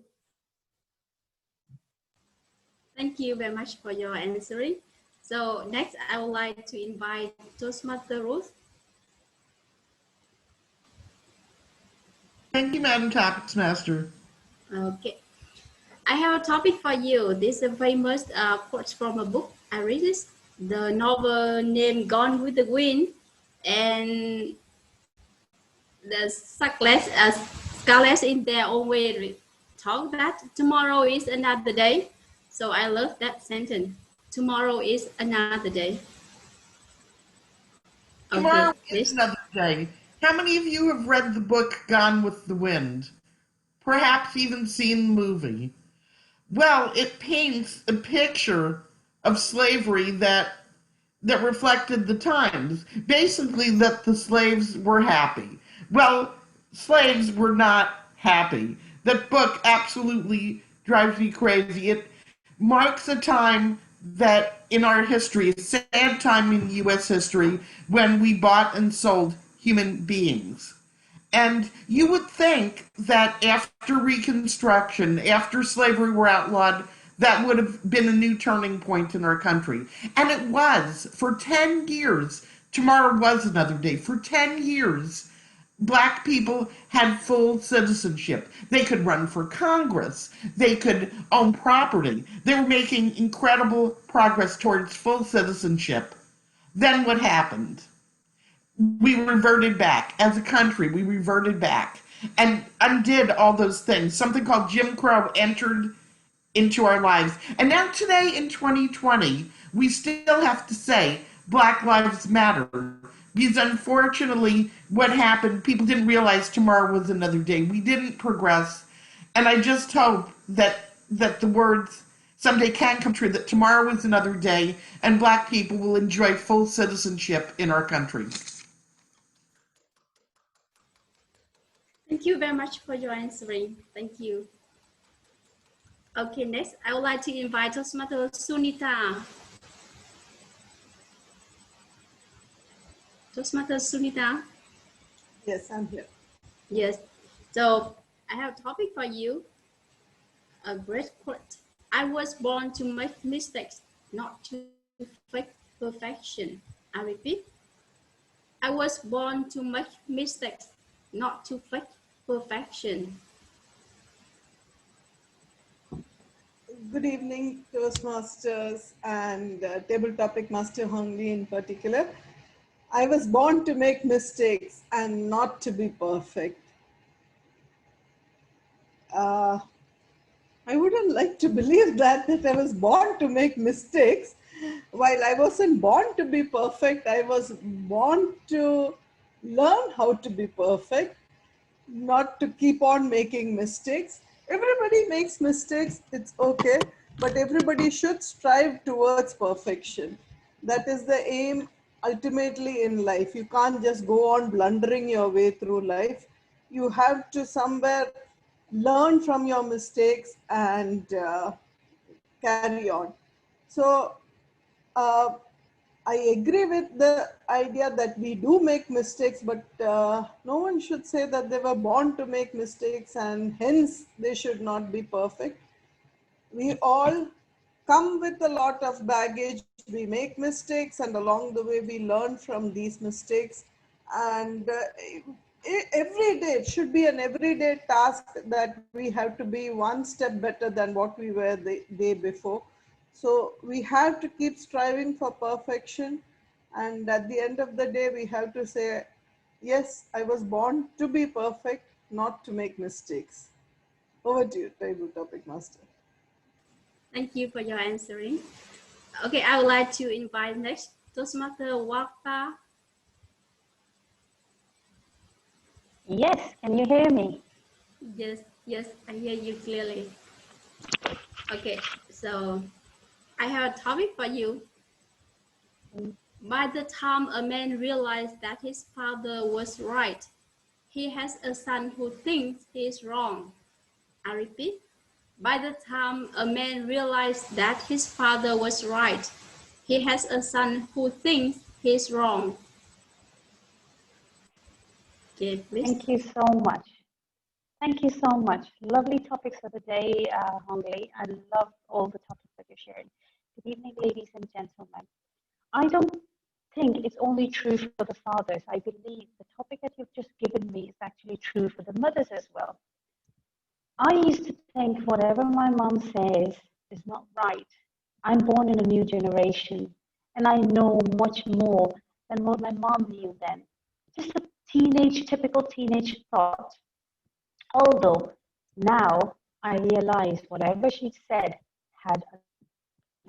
Thank you very much for your answering. So next, I would like to invite Toastmaster Ruth. Thank you, Madam Topics Master. Okay. I have a topic for you. This is a famous quote from a book. I read this. The novel named Gone with the Wind, and the Scarlett in their own way talk that tomorrow is another day. So I love that sentence. Tomorrow is another day. Tomorrow is another day. How many of you have read the book Gone with the Wind? Perhaps even seen the movie? Well, it paints a picture of slavery that reflected the times. Basically, that the slaves were happy. Well, slaves were not happy. That book absolutely drives me crazy. It marks a time that in our history, a sad time in U.S. history, when we bought and sold human beings. And you would think that after Reconstruction, after slavery were outlawed, that would have been a new turning point in our country. And it was. For 10 years, tomorrow was another day. For 10 years, Black people had full citizenship. They could run for Congress. They could own property. They were making incredible progress towards full citizenship. Then what happened? We reverted back. As a country, we reverted back and undid all those things. Something called Jim Crow entered into our lives. And now today in 2020, we still have to say Black Lives Matter. Because unfortunately, what happened, people didn't realize tomorrow was another day. We didn't progress. And I just hope that the words someday can come true, that tomorrow is another day and Black people will enjoy full citizenship in our country. Thank you very much for your answering. Thank you. Okay, next, I would like to invite Toastmaster Sunita. Toastmaster Sunita. Yes, I'm here. Yes. So I have a topic for you. A great quote. I was born to make mistakes, not to fake perfection. I repeat, I was born to make mistakes, not to fake perfection. Good evening, Toastmasters and Table Topic Master Hong Lee in particular. I was born to make mistakes and not to be perfect. I wouldn't like to believe that I was born to make mistakes. While I wasn't born to be perfect, I was born to learn how to be perfect, not to keep on making mistakes. Everybody makes mistakes, it's okay, but everybody should strive towards perfection. That is the aim ultimately in life. You can't just go on blundering your way through life. You have to somewhere learn from your mistakes and carry on. So uh, I agree with the idea that we do make mistakes, but no one should say that they were born to make mistakes and hence they should not be perfect. We all come with a lot of baggage. We make mistakes, and along the way, we learn from these mistakes. And every day, it should be an everyday task that we have to be one step better than what we were the day before. So we have to keep striving for perfection. And at the end of the day, we have to say, yes, I was born to be perfect, not to make mistakes. Over to you, Table Topic Master. Thank you for your answering. Okay, I would like to invite next Toastmaster Wapa. Yes, can you hear me? Yes, I hear you clearly. Okay, so I have a topic for you. By the time a man realized that his father was right, he has a son who thinks he is wrong. I repeat, by the time a man realized that his father was right, he has a son who thinks he is wrong. Okay, please. Thank you so much. Thank you so much. Lovely topics for the day, Hong Lee. I love all the topics that you shared. Good evening, ladies and gentlemen. I don't think it's only true for the fathers. I believe the topic that you've just given me is actually true for the mothers as well. I used to think whatever my mom says is not right. I'm born in a new generation and I know much more than what my mom knew then. Just a typical teenage thought. Although now I realize whatever she said had a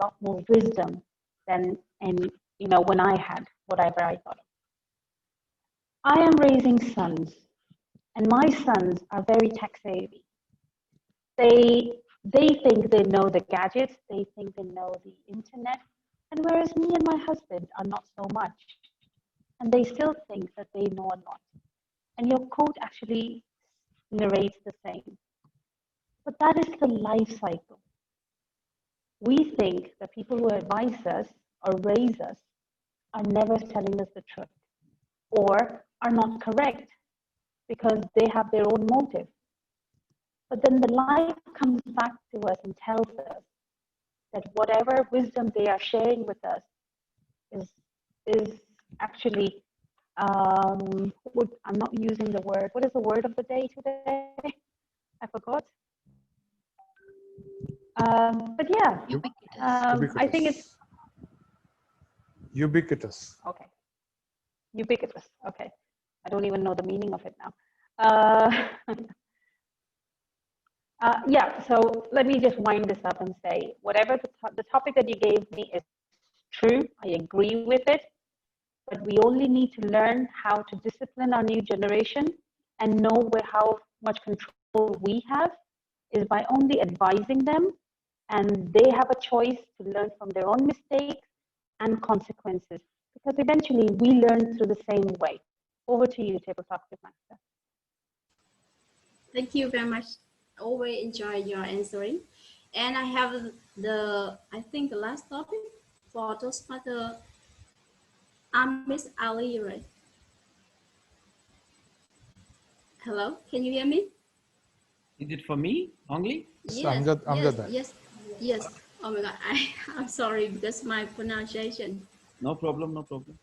lot more wisdom than when I had whatever I thought. I am raising sons, and my sons are very tech savvy. They think they know the gadgets, they think they know the internet, and whereas me and my husband are not so much, and they still think that they know a lot. And your quote actually narrates the same. But that is the life cycle. We think that people who advise us or raise us are never telling us the truth or are not correct because they have their own motive. But then the life comes back to us and tells us that whatever wisdom they are sharing with us is actually, I'm not using the word. What is the word of the day today? I forgot. But yeah, I think it's ubiquitous. Okay. Ubiquitous. Okay. I don't even know the meaning of it now. Yeah, so let me just wind this up and say, whatever the topic that you gave me is true. I agree with it. But we only need to learn how to discipline our new generation and know how much control we have is by only advising them, and they have a choice to learn from their own mistakes and consequences, because eventually we learn through the same way. Over to you, Table Topic Master. Thank you very much. I always enjoy your answering. And I have I think the last topic for Toastmaster Miss Ali, right? Hello, can you hear me? Is it for me only? Yes, Amjad. yes. Oh my God, I'm sorry because my pronunciation. No problem, no problem.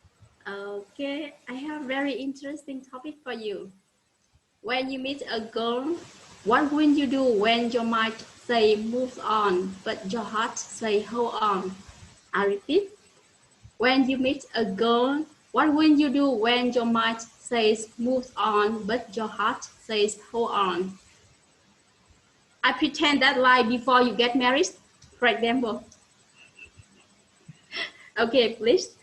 Okay, I have a very interesting topic for you. When you meet a girl, what will you do when your mind say move on, but your heart say hold on? I repeat, when you meet a girl, what will you do when your mind says move on, but your heart says hold on? I pretend that lie before you get married, for example. Okay, please.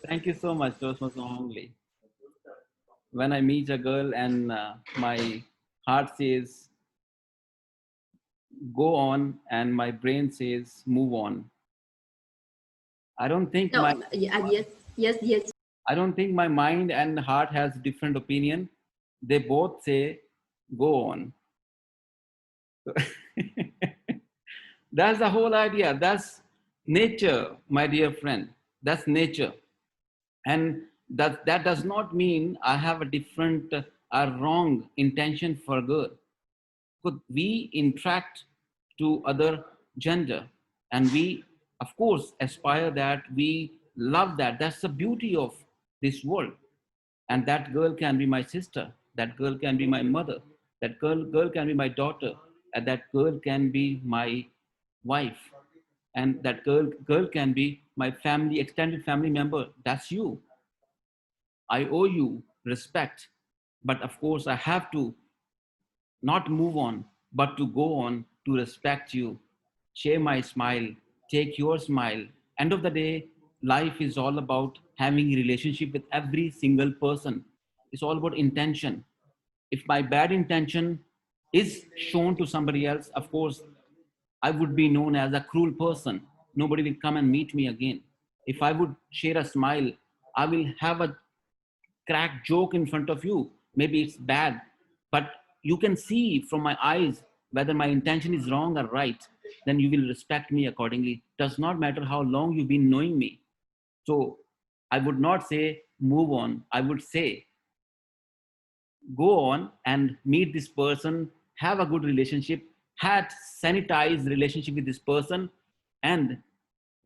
Thank you so much, Toastmaster Hongli. When I meet a girl and my heart says go on and my brain says move on, I don't think No, my yes. I don't think my mind and heart has different opinion. They both say go on. That's the whole idea. That's nature, my dear friend. That's nature. And that does not mean I have a different or wrong intention for girl. Because we interact to other gender and we, of course, aspire that, we love that. That's the beauty of this world. And that girl can be my sister. That girl can be my mother. That girl can be my daughter. And that girl can be my wife. And that girl can be my family, extended family member. That's you. I owe you respect. But of course, I have to not move on, but to go on to respect you, share my smile, take your smile. End of the day, life is all about having a relationship with every single person. It's all about intention. If my bad intention is shown to somebody else, of course, I would be known as a cruel person. Nobody will come and meet me again. If I would share a smile, I will have a crack joke in front of you. Maybe it's bad, but you can see from my eyes whether my intention is wrong or right. Then you will respect me accordingly. Does not matter how long you've been knowing me. So I would not say move on. I would say go on and meet this person, have a good relationship, had sanitized relationship with this person, and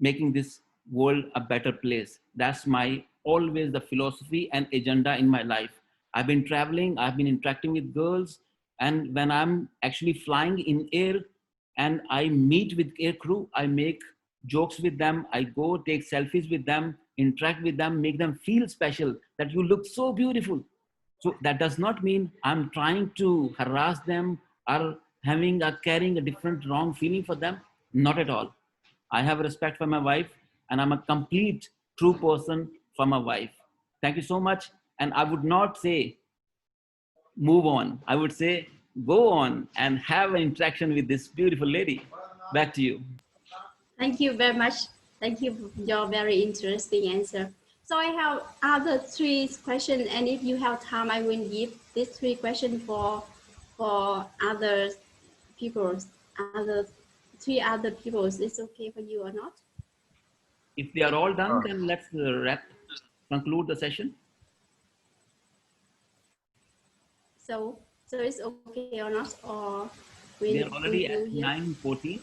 making this world a better place. That's my always the philosophy and agenda in my life. I've been traveling, I've been interacting with girls, and when I'm actually flying in air and I meet with air crew, I make jokes with them, I go take selfies with them, interact with them, make them feel special, that you look so beautiful. So that does not mean I'm trying to harass them or having or carrying a different wrong feeling for them. Not at all. I have respect for my wife and I'm a complete true person for my wife. Thank you so much. And I would not say move on. I would say go on and have an interaction with this beautiful lady. Back to you. Thank you very much. Thank you for your very interesting answer. So I have other three questions, and if you have time, I will give these three questions for other people, three other people. It's okay for you or not? If they are all done, then let's conclude the session. So it's okay or not? Or We are already at here? 9:14.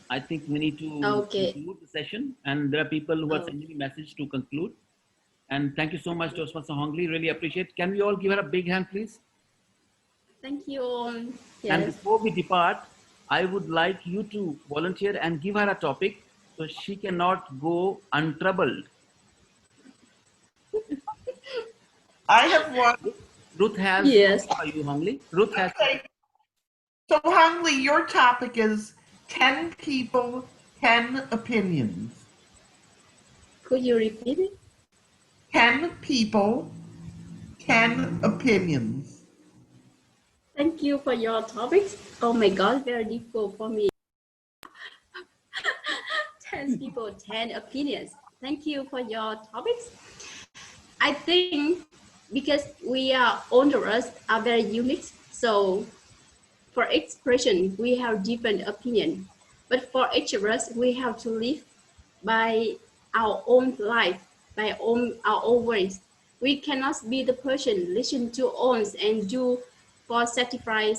I think we need to conclude the session. And there are people who are sending me message to conclude. And thank you so much, Toastmaster Hongli. Really appreciate. Can we all give her a big hand, please? Thank you. Yes. And before we depart, I would like you to volunteer and give her a topic so she cannot go untroubled. I have one. Ruth has. Yes. How are you, Hongli? Ruth has. Okay. So, Hongli, your topic is 10 people, 10 opinions. Could you repeat it? 10 people, 10 opinions. Thank you for your topics. Oh my God, very difficult for me. 10 people, 10 opinions. Thank you for your topics. I think because we are all of us are very unique, so for each person we have different opinion. But for each of us, we have to live by our own life, by our own ways. We cannot be the person listen to ons and do for satisfy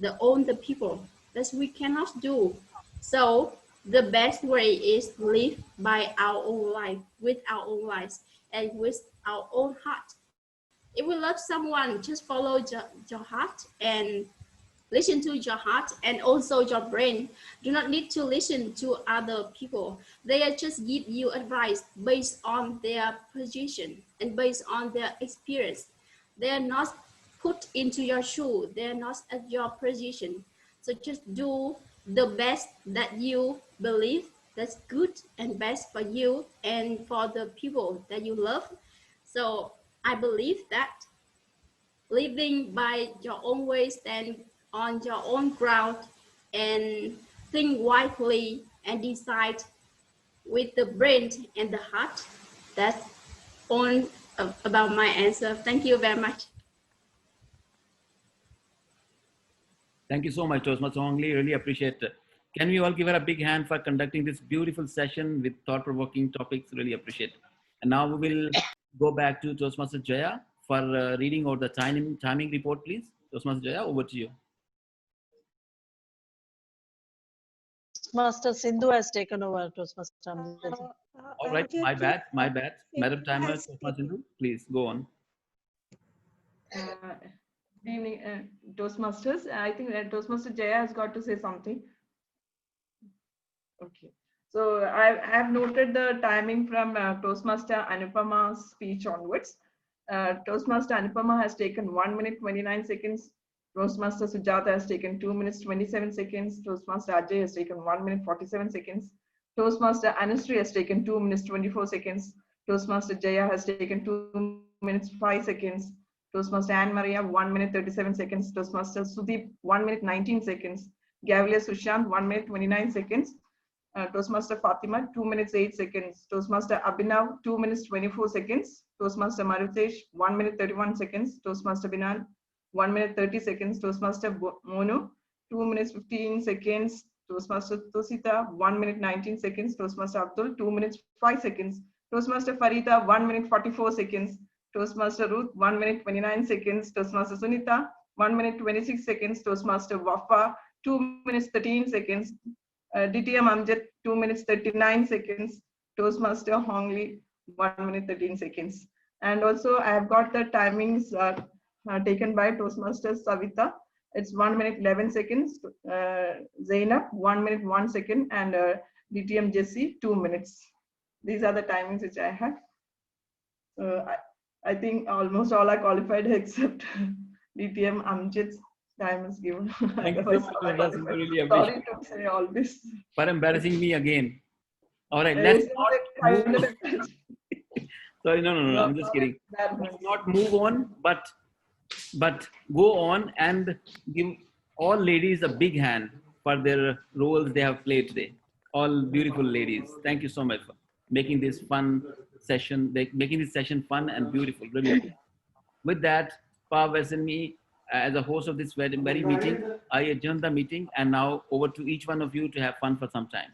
the people. That we cannot do. So the best way is to live by our own life, with our own lives, and with our own heart. If we love someone, just follow your heart and listen to your heart and also your brain. Do not need to listen to other people. They are just give you advice based on their position and based on their experience. They are not put into your shoe. They are not at your position. So just do the best that you believe that's good and best for you and for the people that you love. So I believe that living by your own way, stand on your own ground, and think wisely and decide with the brain and the heart. That's all about my answer. Thank you very much. Thank you so much, Toastmaster Hong Lee. Really appreciate it. Can we all give her a big hand for conducting this beautiful session with thought-provoking topics? Really appreciate it. And now we will go back to Toastmaster Jaya for reading out the timing report, please. Toastmaster Jaya, over to you. Master Sindhu has taken over. Toastmaster Amjad. All right, my bad. Madam Timer, Toastmaster Sindhu, please go on. Good evening, Toastmasters. I think Toastmaster Jaya has got to say something. Okay. So I have noted the timing from Toastmaster Anupama's speech onwards. Toastmaster Anupama has taken 1 minute 29 seconds. Toastmaster Sujata has taken 2 minutes 27 seconds. Toastmaster Ajay has taken 1 minute 47 seconds. Toastmaster Anusri has taken 2 minutes 24 seconds. Toastmaster Jaya has taken 2 minutes 5 seconds. Toastmaster Anne Maria 1 minute 37 seconds. Toastmaster Sudeep 1 minute 19 seconds. Gavlia Sushant 1 minute 29 seconds. Toastmaster Fatima 2 minutes 8 seconds. Toastmaster Abhinav 2 minutes 24 seconds. Toastmaster Marutesh 1 minute 31 seconds. Toastmaster Binan 1 minute 30 seconds. Toastmaster Monu 2 minutes 15 seconds. Toastmaster Tosita 1 minute 19 seconds. Toastmaster Abdul 2 minutes 5 seconds. Toastmaster Farida 1 minute 44 seconds. Toastmaster Ruth 1 minute 29 seconds. Toastmaster Sunita 1 minute 26 seconds. Toastmaster Wafa 2 minutes 13 seconds. DTM Amjad 2 minutes 39 seconds. Toastmaster Hong Lee 1 minute 13 seconds. And also I have got the timings taken by Toastmaster Savita. It's 1 minute 11 seconds. Zainab 1 minute 1 second, and DTM Jesse 2 minutes. These are the timings which I have. I think almost all are qualified except DTM Amjad's time is given. Thank you so much. That's really appreciate. Sorry to say all this. For embarrassing me again. All right, let's not move. Sorry, no. I'm just kidding. Let's not move on, but go on and give all ladies a big hand for their roles they have played today. All beautiful ladies. Thank you so much for making this fun session, making this session fun and beautiful. Really. With that, Pavas and me, as a host of this very meeting, I adjourn the meeting, and now over to each one of you to have fun for some time.